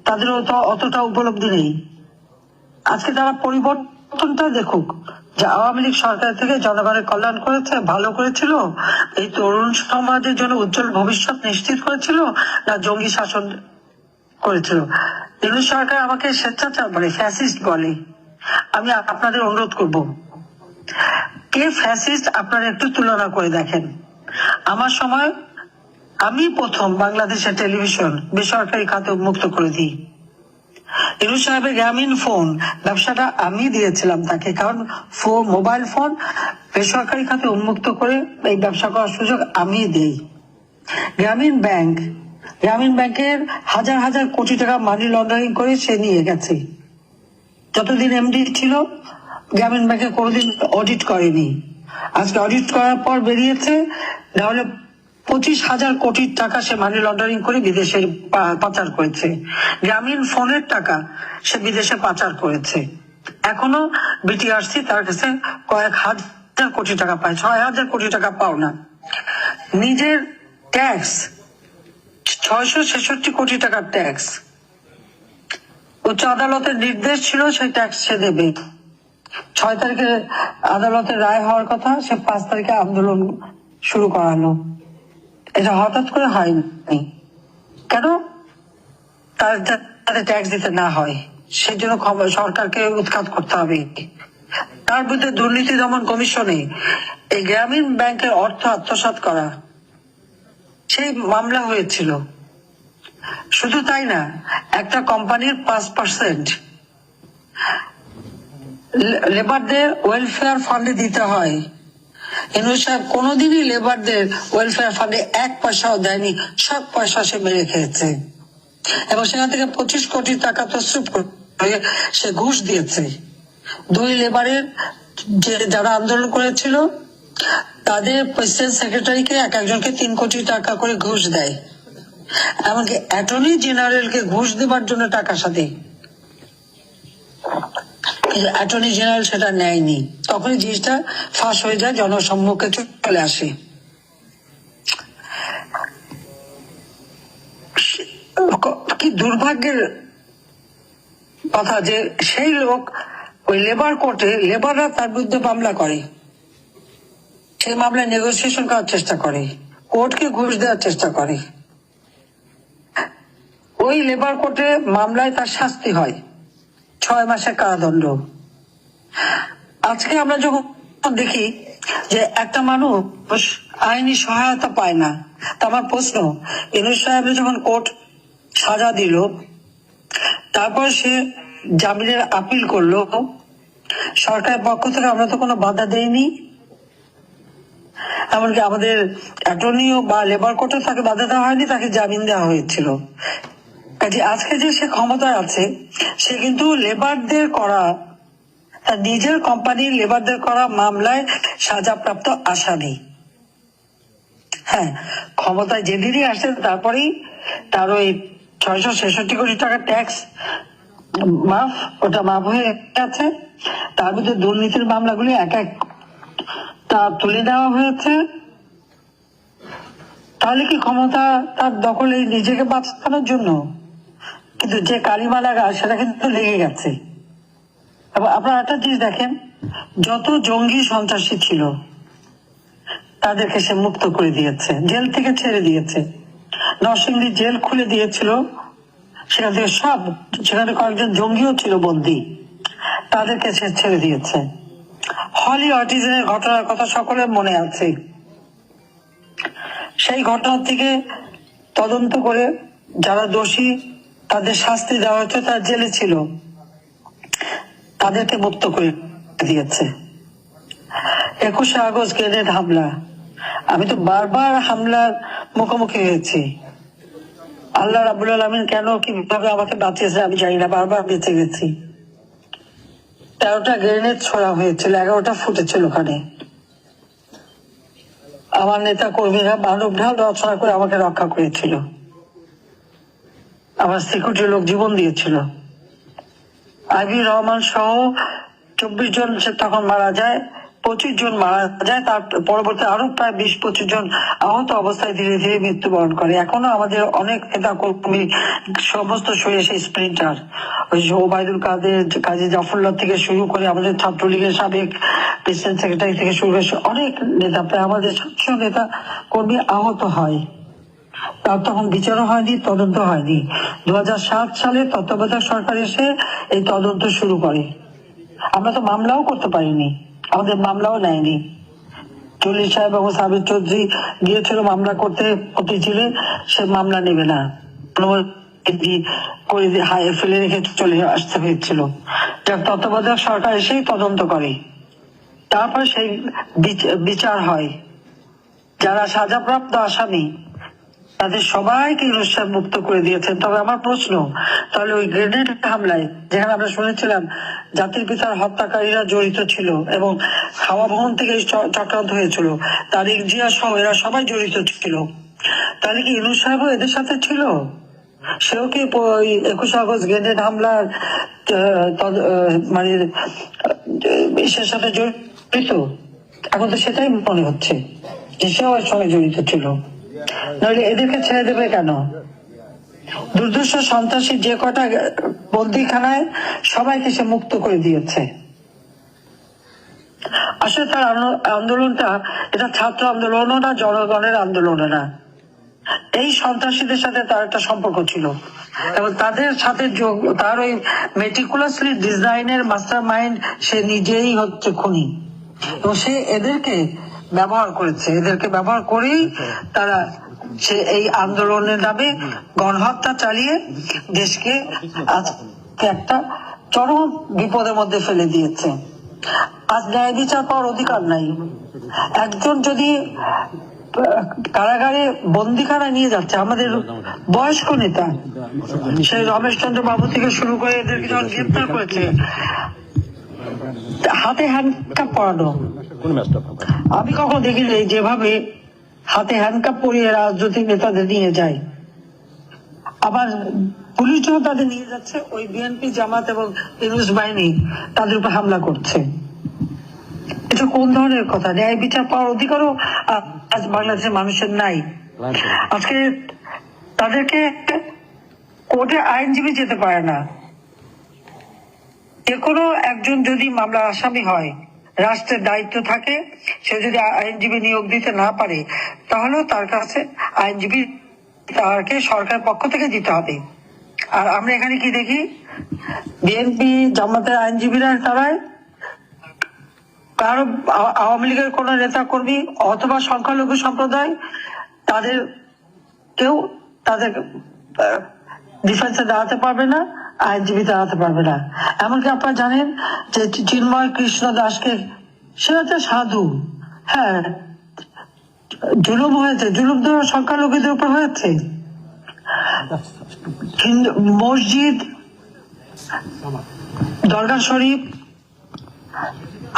তাদেরও তো অতটা উপলব্ধি নেই। আজকে তারা পরিবর্তনটা দেখুক, যে আওয়ামী লীগ সরকার থেকে জনগণের কল্যাণ করেছে, ভালো করেছিল, এই তরুণ সমাজের জন্য উজ্জ্বল ভবিষ্যৎ নিশ্চিত করেছিল, না জঙ্গি শাসন করেছিল। ইউনূস সরকার আমাকে স্বেচ্ছাচার বলে, ফ্যাসিস্ট বলে। আমি আপনাদের অনুরোধ করব, কে ফ্যাসিস্ট আপনারা একটু তুলনা করে দেখেন। আমার সময় আমি প্রথম বাংলাদেশের টেলিভিশন বেসরকারি খাতে উন্মুক্ত করে দিই। ইউনূস সাহেবের গ্রামীণ ফোন ব্যবসাটা আমি দিয়েছিলাম তাকে, কারণ মোবাইল ফোন বেসরকারি খাতে উন্মুক্ত করে এই ব্যবসা করার সুযোগ আমি দিই। গ্রামীণ ব্যাংকের হাজার হাজার কোটি টাকা মানি লন্ডারিং করে সে নিয়ে গেছে। যতদিন এমডি ছিল গ্রামীণ ব্যাংকে কোনোদিন অডিট করেনি। আজকে অডিট করার পর বেরিয়েছে, নাহলে 25,000 কোটি টাকা সে মানি লন্ডারিং করে বিদেশে পাচার করেছে। গ্রামীণ ফোনের টাকা সে বিদেশে পাচার করেছে। এখনো বিটিআরসি তার কাছে কয়েক হাজার কোটি টাকা পায়, 6,000 কোটি টাকা পাও না। নিজের ট্যাক্স 666 কোটি টাকার ট্যাক্স, উচ্চ আদালতের নির্দেশ ছিল সেই ট্যাক্স সে দেবে। 6 তারিখে আদালতের রায় হওয়ার কথা, সে 5 তারিখে আন্দোলন শুরু করালো। এটা হঠাৎ করে হয়নি। কেন? তাদের ট্যাক্স দিতে না হয়, সেই জন্য সরকারকে উৎখাত করতে হবে। তার বিরুদ্ধে দুর্নীতি দমন কমিশনে এই গ্রামীণ ব্যাংকের অর্থ আত্মসাৎ করা, সেই মামলা হয়েছিল। শুধু তাই না, একটা কোম্পানির 5% লেবারদের ওয়েলফেয়ার ফান্ডে দিতে হয়। ইউনূস সাহেব কোনোদিনই লেবারদের ওয়েলফেয়ার ফান্ডে 1 পয়সাও দেয়নি, সব পয়সা সে মেরে খেয়েছে এবং সেখান থেকে 25 কোটি টাকা তসরুপ করে সে ঘুষ দিয়েছে। 2 লেবারের যারা আন্দোলন করেছিল তাদের প্রেসিডেন্ট সেক্রেটারিকে একজনকে 3 কোটি টাকা করে ঘুষ দেয়, এমনকি অ্যাটর্নি জেনারেলকে ঘুষ দেবার জন্য টাকা সাথে। অ্যাটর্নি জেনারেল সেটা নেয়নি, তখনই জিনিসটা ফাঁস হয়ে যায়, জনসম্মুখে চলে আসে। কি দুর্ভাগ্যের কথা যে সেই লোক ওই লেবার কোর্টে, লেবাররা তার বিরুদ্ধে মামলা করে, সেই মামলায় নেগোসিয়েশন করার চেষ্টা করে, কোর্টকে ঘুষ দেওয়ার চেষ্টা করে। ওই লেবার কোর্টে মামলায় তার শাস্তি হয় 6 মাসের কারাদণ্ড। আজকে আমরা যখন দেখি যে একটা মানুষ আইনি সহায়তা পায় না, তা আমার প্রশ্ন, ইউনূস সাহেব যখন কোর্ট সাজা দিল, তারপর সে জামিনের আপিল করলো, সরকারের পক্ষ থেকে আমরা তো কোনো বাধা দেইনি, এমনকি আমাদের অ্যাটর্নিও বা লেবার কোর্টে তাকে বাধা দেওয়া হয়নি, তাকে জামিন দেওয়া হয়েছিল। কাজে আজকে যে সে ক্ষমতায় আছে, সে কিন্তু লেবারদের করা, তার নিজের কোম্পানির লেবারদের করা মামলায় সাজাপ্রাপ্ত আসামি। হ্যাঁ, ক্ষমতায় যেদিনই আসে তারপরেই তার ওই 666 কোটি টাকা ট্যাক্স ওটা মাফ হয়ে গেছে, তার মধ্যে দুর্নীতির মামলাগুলি এক এক তা তুলে দেওয়া হয়েছে। তাহলে কি ক্ষমতা তার দখলে নিজেকে বাঁচানোর জন্য? কিন্তু যে কালিমা লাগা সেটা কিন্তু লেগে গেছে। এবং আপনারা একটা জিনিস দেখেন, যত জঙ্গি সন্ত্রাসী ছিল তাদেরকে সে মুক্ত করে দিয়েছে, জেল থেকে ছেড়ে দিয়েছে। নরসিংদী জেল খুলে দিয়েছিল, সেখান থেকে সেখানে কয়েকজন জঙ্গিও ছিল বন্দী, তাদেরকে সে ছেড়ে দিয়েছে। হলি অটিজমের ঘটনার কথা সকলের মনে আছে। সেই ঘটনার থেকে তদন্ত করে যারা দোষী তাদের শাস্তি দেওয়া হচ্ছে, তারা জেলে ছিল, তাদেরকে মুক্ত করে দিয়েছে। 21শে আগস্ট গ্রেনেড হামলা, আমি তো বারবার হামলার মুখোমুখি হয়েছি। আল্লাহ রাব্বুল আলামিন কেন কিভাবে আমাকে বাঁচিয়েছে আমি জানি না, বারবার বেঁচে গেছি। 13টা গ্রেনেড ছোড়া হয়েছিল, 11টা ফুটেছিল ওখানে। আমার নেতা কর্মীরা মানব ঢাল রচনা করে আমাকে রক্ষা করেছিল, আমার সিকিউরিটি লোক জীবন দিয়েছিল। আইবি রহমান সহ 24 জন তখন মারা যায়, 25 জন মারা যায়, তার পরবর্তী আরো প্রায় 20-25 জন আহত অবস্থায় ধীরে ধীরে মৃত্যুবরণ করে। এখনো আমাদের অনেক নেতা কর্মী সমস্ত শরীরে সেই স্প্রিন্টার, ওই ওবায়দুল কাদের, কাজী জাফরুল্লাহ থেকে শুরু করে আমাদের ছাত্রলীগের সাবেক প্রেসিডেন্ট সেক্রেটারি থেকে শুরু করে অনেক নেতা, প্রায় আমাদের 700 নেতা কর্মী আহত হয়। তার তখন বিচারও হয়নি, তদন্ত হয়নি। 2007 সালে তত্ত্বাবধায়ক সরকার এসে এই তদন্ত শুরু করে। আমরা তো মামলাও করতে পারিনি, আমাদের মামলাও নেয়নি। চল্লিশ সাহেব এবং সাবির চৌধুরী গিয়েছিল মামলা করতে অতিঝিলে, সে মামলা নেবে না, ফেলে রেখে চলে আসতে হয়েছিল। যার তত্ত্বাবধায়ক সরকার এসেই তদন্ত করে, তারপর সেই বিচার হয়। যারা সাজাপ্রাপ্ত আসামি তাদের সবাইকে ইউনূস সাহেব মুক্ত করে দিয়েছেন। তবে আমার প্রশ্ন, তাহলে ওই গ্রেনেড হামলায় যেখানে আমরা শুনেছিলাম জাতির পিতার হত্যাকারীরা জড়িত ছিল এবং হাওয়া ভবন থেকে চক্রান্ত হয়েছিল, তারিক জিয়া সহ এরা সবাই জড়িত ছিল, তাহলে কি ইউনূস সাহেবও এদের সাথে ছিল? সেও কি 21শে আগস্ট গ্রেনেড হামলার মানে ইসের সাথে জড়িত? এখন তো সেটাই মনে হচ্ছে যে সেও এর সঙ্গে জড়িত ছিল, নইলে এদেরকে ছেড়ে দেবে কেন? দুর্ধর্ষ সন্ত্রাসী যে কটা বন্দিখানায় সবাইকে সে মুক্ত করে দিয়েছে। আসলে তার আন্দোলনটা, এটা ছাত্র আন্দোলনও না, জনগণের আন্দোলনও না, এই সন্ত্রাসীদের সাথে তার একটা সম্পর্ক ছিল এবং তাদের সাথে তার ওই মেটিকুলাসলি ডিজাইনের মাস্টার মাইন্ড সে নিজেই হচ্ছে খুনি, এবং সে এদেরকে ব্যবহার করেছে। এদেরকে ব্যবহার করেই তারা সে এই আন্দোলনের নামে গণহত্যা চালিয়ে দেশকে আজকে একটা চরম বিপদের মধ্যে ফেলে দিয়েছে। আজ ন্যায় বিচার পাওয়ার অধিকার নাই। একজন যদি কারাগারে বন্দিখানায় নিয়ে যাচ্ছে, আমাদের বয়স্ক নেতা সেই রমেশ চন্দ্র বাবু থেকে শুরু করে এদেরকে যখন গ্রেপ্তার করেছে, হাতে হ্যান্ডকাপ পরানো, আমি কখনো দেখিনি যেভাবে হাতে হ্যান্ডকাপ পরিয়ে রাজনৈতিক নেতাদের নিয়ে যায়। আবার পুলিশও তাদের নিয়ে যাচ্ছে, ওই বিএনপি জামাত এবং ইউনূস বাহিনী তাদের উপর হামলা করছে। এটা কোন ধরনের কথা? ন্যায় বিচার পাওয়ার অধিকারও আজ বাংলাদেশের মানুষের নাই। আজকে তাদেরকে কোর্টে আইনজীবী যেতে পারে না। যে কোনো একজন যদি মামলার আসামি হয়, রাষ্ট্রের দায়িত্ব থাকে, সে যদি আইনজীবী নিয়োগ দিতে না পারে তাহলেও তার কাছে আইনজীবী তাকে সরকারের পক্ষ থেকে দিতে হবে। আর আমরা এখানে কি দেখি, বিএনপি জামাতের আইনজীবীরা তারাই কারো আওয়ামী লীগের কোন নেতা কর্মী অথবা সংখ্যালঘু সম্প্রদায় তাদের কেউ তাদের ডিফেন্সে দাঁড়াতে পারবে না, আইনজীবী দাঁড়াতে পারবে না। এমনকি আপনারা জানেন যে চিন্ময় কৃষ্ণ দাসকে, সে হচ্ছে সাধু, হ্যাঁ জুলুম হয়েছে, জুলুম তো সংখ্যালঘুদের উপর হয়েছে। মসজিদ, দরগা শরীফ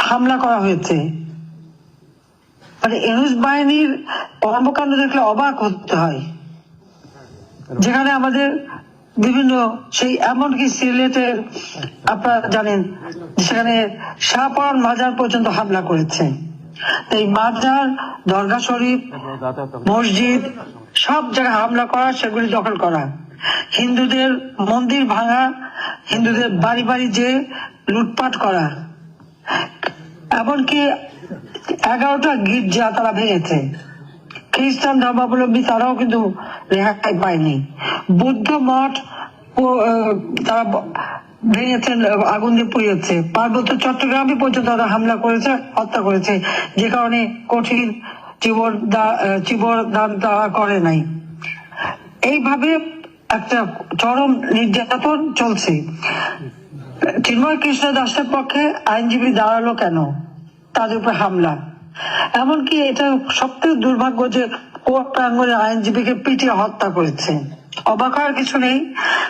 হামলা করা হয়েছে। মানে ইউনূস বাহিনীর কর্মকাণ্ড দেখলে অবাক হতে হয়, যেখানে আমাদের বিভিন্ন সেই এমনকি সিলেটের আপনারা জানেন সেখানে শাহপরান মাজার পর্যন্ত হামলা করেছে। এই মাজার, দরগা শরীফ, মসজিদ সব জায়গায় হামলা করা, সেগুলি দখল করা, হিন্দুদের মন্দির ভাঙা, হিন্দুদের বাড়ি বাড়ি যে লুটপাট করা, এমনকি 11টা গির্জা তারা ভেঙেছে। খ্রিস্টান ধর্মাবলম্বী তারাও কিন্তু রেহাই পায়নি। বুদ্ধ মঠ তারা ভেঙেছেন, আগুন দিয়ে পুড়িয়েছে। পার্বত্য চট্টগ্রামে পর্যন্ত তারা হামলা করেছে, হত্যা করেছে, যে কারণে কঠিন জীবনদান তারা করে নাই। এইভাবে একটা চরম নির্যাতন চলছে। চিন্ময় কৃষ্ণ দাসের পক্ষে আইনজীবী দাঁড়ালো কেন? তাদের উপর হামলা। এমনকি এটা সবথেকে দুর্ভাগ্য যে কোর্ট প্রাঙ্গণে আইনজীবীকে পিটিয়ে হত্যা করেছে। অবাক হওয়ার কিছু নেই,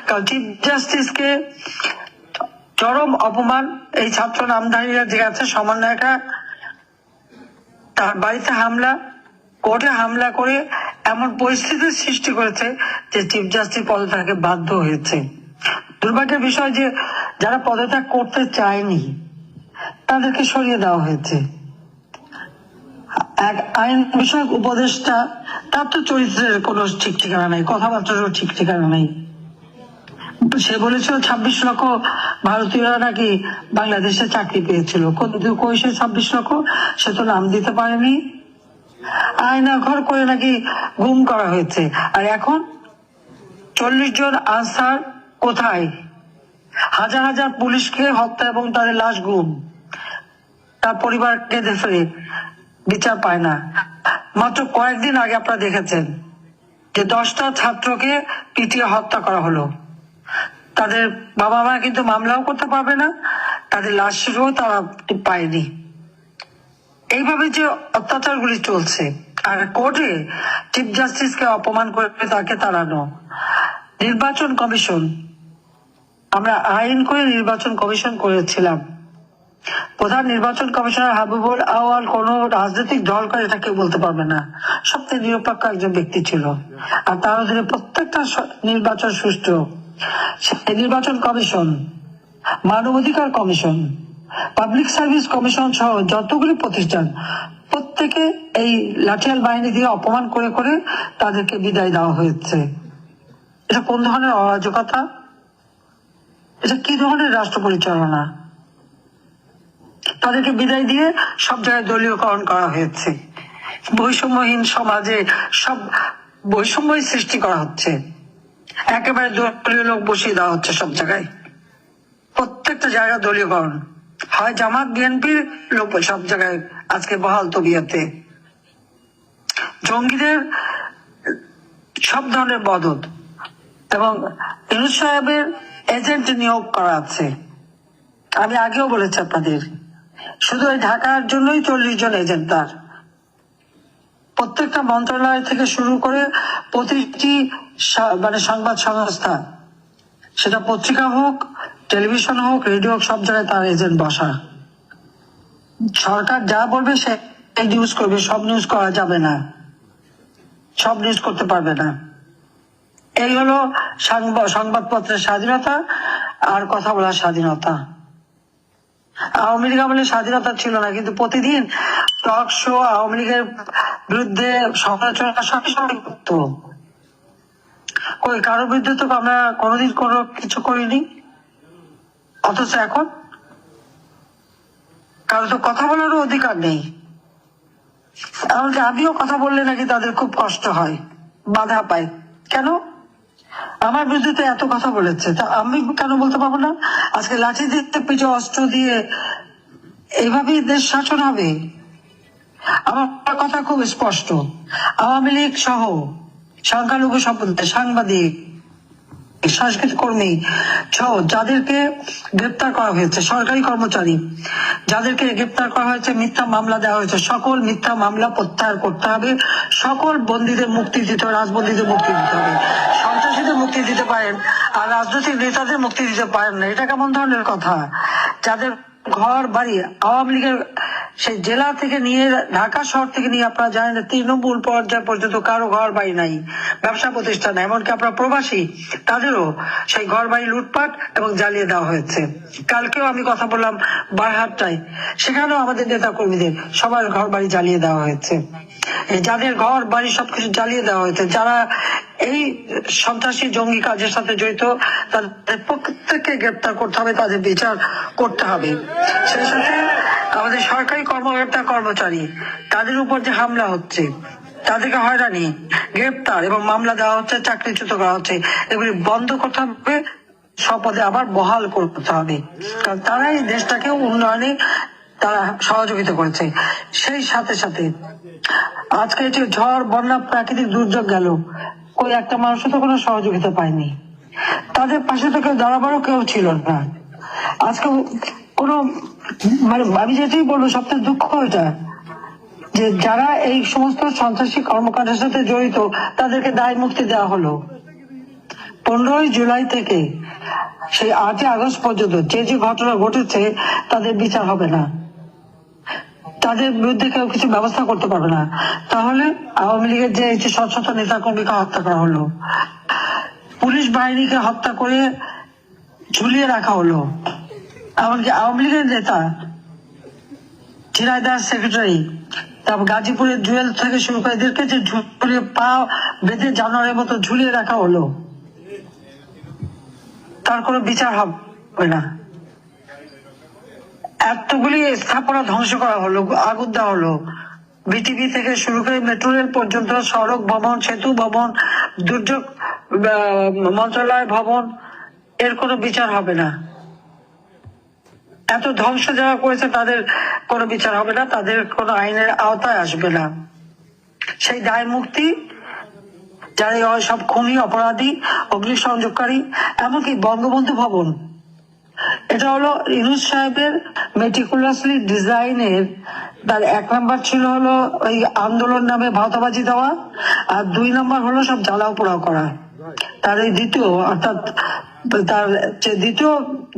কারণ চিফ জাস্টিসকে চরম অপমান। এই ছাত্র নামধারীরা যে আছে, সমন্বয়করা, তার বাড়িতে হামলা, কোর্টে হামলা করে এমন পরিস্থিতির সৃষ্টি করেছে যে চিফ জাস্টিস পদত্যাগে বাধ্য হয়েছে। দুর্ভাগ্যের বিষয় যে যারা পদত্যাগ করতে চায়নি তাদেরকে সরিয়ে দেওয়া হয়েছে। এক আইন বিষয়ক উপদেষ্টা, তার তো চরিত্রের কোনো ঠিক ঠিকানা নেই, কথাবার্তারও ঠিক ঠিকানা নেই। সে বলেছিল 26 লক্ষ ভারতীয়রা নাকি বাংলাদেশে চাকরি পেয়েছিল, কিন্তু কই সে 26 লক্ষ? সে তো নাম দিতে পারেনি। আয়না ঘর করে নাকি গুম করা হয়েছে। আর এখন 40 জন আনসার কোথায়? হাজার হাজার পুলিশকে হত্যা এবং তাদের লাশ গুম, তার পরিবারকে দেখে বিচার পায় না। মাত্র কয়েকদিন আগে আপনারা দেখেছেন যে 10টা ছাত্রকে পিটিয়ে হত্যা করা হলো। তাদের বাবা মা কিন্তু মামলাও করতে পারবে না, তাদের লাশও তারা পায়নি। এইভাবে যে অত্যাচারগুলি চলছে, আর কোর্টে চিফ জাস্টিসকে অপমান করে তাকে তাড়ানো। নির্বাচন কমিশন, আমরা আইন করে নির্বাচন কমিশন করেছিলাম। প্রধান নির্বাচন কমিশনার হাবিবুল আউয়াল কোন রাজনৈতিক দল করে এটা কেউ বলতে পারবে না, সবচেয়ে নিরপেক্ষ একজন ব্যক্তি ছিল। আর তার অধীনে প্রত্যেকটা নির্বাচন সুষ্ঠু। নির্বাচন কমিশন, মানবাধিকার কমিশন, পাবলিক সার্ভিস কমিশন সহ যতগুলি প্রতিষ্ঠান, প্রত্যেকে এই লাঠিয়াল বাহিনী দিয়ে অপমান করে করে তাদেরকে বিদায় দেওয়া হয়েছে। এটা কোন ধরনের অরাজকতা? এটা কি ধরনের রাষ্ট্র পরিচালনা? তাদেরকে বিদায় দিয়ে সব জায়গায় দলীয়করণ করা হয়েছে। বৈষম্যহীন সমাজে সব বৈষম্যই সৃষ্টি করা হচ্ছে। একেবারে দলীয় লোক বসিয়ে দেওয়া হচ্ছে সব জায়গায়, প্রত্যেকটা জায়গায় দলীয়করণ। হয় জামাত বিএনপির লোক সব জায়গায় আজকে বহাল তবিয়তে। জঙ্গিদের সব ধরনের মদদ এবং ইউনূস সাহেবের এজেন্ট নিয়োগ করা আছে। আমি আগেও বলেছি আপনাদের, শুধু এই ঢাকার জন্যই 40 জন এজেন্ট তার। প্রত্যেকটা মন্ত্রণালয় থেকে শুরু করে প্রতিটি মানে সংবাদ সংস্থা, সেটা পত্রিকা হোক, টেলিভিশন হোক, রেডিও হোক, সব জায়গায় তার এজেন্ট বসা। সরকার যা বলবে সে নিউজ করবে, সব নিউজ করা যাবে না, সব নিউজ করতে পারবে না। এই হলো সংবাদপত্রের স্বাধীনতা আর কথা বলার স্বাধীনতা। আওয়ামী লীগ আমলে স্বাধীনতা ছিল না, কিন্তু প্রতিদিন টক শো আওয়ামী লীগের বিরুদ্ধে সমালোচনা সবসময় করতো। কারোর বিরুদ্ধে তো আমরা কোনোদিন কোনো কিছু করিনি, অথচ এখন কারো তো কথা বলারও অধিকার নেই। এমনকি আমিও কথা বললে নাকি তাদের খুব কষ্ট হয়, বাধা পায়। কেন? আমার বিরুদ্ধে তো এত কথা বলেছে, তা আমি কেন বলতে পারবো না? আজকে লাঠি দিতে পিঠে অস্ত্র দিয়ে এইভাবেই দেশ শাসন হবে? আমার কথা খুব স্পষ্ট। আওয়ামী লীগ সহ সংখ্যালঘু সম্প্রদায়, সাংবাদিক, সাংস্কৃতিক কর্মী সহ যাদেরকে গ্রেপ্তার করা হয়েছে, সরকারি কর্মচারী যাদেরকে গ্রেপ্তার করা হয়েছে, মিথ্যা মামলা দেওয়া হয়েছে, সকল মিথ্যা মামলা প্রত্যাহার করতে হবে। সকল বন্দীদের মুক্তি দিতে হবে, রাজবন্দীদের মুক্তি দিতে হবে। সন্ত্রাসীদের মুক্তি দিতে পারেন আর রাজনৈতিক নেতাদের মুক্তি দিতে পারেন না, এটা কেমন ধরনের কথা? যাদের ঘর বাড়ি আওয়ামী লীগের সেই জেলা থেকে নিয়ে ঢাকা শহর থেকে নিয়ে আপনারা জানেন তৃণমূল পর্যায় পর্যন্ত কারো ঘর বাড়ি নাই, ব্যবসা প্রতিষ্ঠান নাই, এমনকি আপনারা প্রবাসী তাদেরও সেই ঘর বাড়ি লুটপাট এবং জ্বালিয়ে দেওয়া হয়েছে। কালকেও আমি কথা বললাম বারহাট্টায়, সেখানেও আমাদের নেতা কর্মীদের সবার ঘর বাড়ি জ্বালিয়ে দেওয়া হয়েছে। যাদের ঘর বাড়ি সবকিছু জ্বালিয়ে দেওয়া হয়েছে, যারা এই সন্ত্রাসী জঙ্গি কাজের সাথে জড়িত, তাদের প্রত্যেককে গ্রেপ্তার করতে হবে, তাদের বিচার করতে হবে। সেই সাথে আমাদের সরকারি কর্মকর্তা কর্মচারী তাদের উপর যে হামলা হচ্ছে, তাদেরকে হয়রানি, গ্রেপ্তার এবং মামলা দেওয়া হচ্ছে, চাকরিচ্যুত করা হচ্ছে, এগুলি বন্ধ করতে হবে, সপদে আবার বহাল করতে হবে। কারণ তারাই দেশটাকে উন্নয়নে তারা সহযোগিতা করেছে। সেই সাথে সাথে আজকে যে ঝড়, বন্যা, প্রাকৃতিক দুর্যোগ গেল, ওই একটা মানুষও তো কোনো সহযোগিতা পায়নি, তাদের পাশে তো কেউ দাঁড়াবারও কেউ ছিল না। আজকে কোনো মানে আমি যেটাই বলবো, সবচেয়ে দুঃখ এটা যে যারা এই সমস্ত সন্ত্রাসী কর্মকাণ্ডের সাথে জড়িত তাদেরকে দায় মুক্তি দেওয়া হলো। 15ই জুলাই থেকে সেই 8ই আগস্ট পর্যন্ত যে যে ঘটনা ঘটেছে তাদের বিচার হবে না, তাদের বিরুদ্ধে কেউ কিছু ব্যবস্থা করতে পারবে না। তাহলে আওয়ামী লীগের যে শত শত নেতা কর্মীকে হত্যা করা হলো, পুলিশ বাহিনীকে হত্যা করে ঝুলিয়ে রাখা হলো, এমনকি আওয়ামী লীগের নেতা ঝিনাইদহ সেক্রেটারি, তারপর গাজীপুরের জুয়েল থেকে শুরু করে এদেরকে যে ঝুলিয়ে পা বেঁধে জানোয়ারের মতো ঝুলিয়ে রাখা হলো, তার কোনো বিচার হবে না। এতগুলি স্থাপনা ধ্বংস করা হলো, আগুন দেওয়া হলো, বিটিভি থেকে শুরু করে মেট্রো রেল পর্যন্ত, সড়ক ভবন, সেতু ভবন, দুর্যোগ মন্ত্রণালয় ভবন, এর কোনো বিচার হবে না। এত ধ্বংস যারা করেছে তাদের কোনো বিচার হবে না, তাদের কোনো আইনের আওতায় আসবে না। সেই দায় মুক্তি যারা সব খুনি, অপরাধী, অগ্নিসংযোগকারী, এমনকি বঙ্গবন্ধু ভবন, এটা হলো ইউনূস সাহেবের মেটিকুলাসলি ডিজাইনের। তার 1 নম্বর ছিল হলো ওই আন্দোলন নামে ভাওতাবাজি দেওয়া, আর 2 নম্বর হলো সব জ্বালাও পোড়াও করা। তার এই দ্বিতীয়, অর্থাৎ তার যে দ্বিতীয়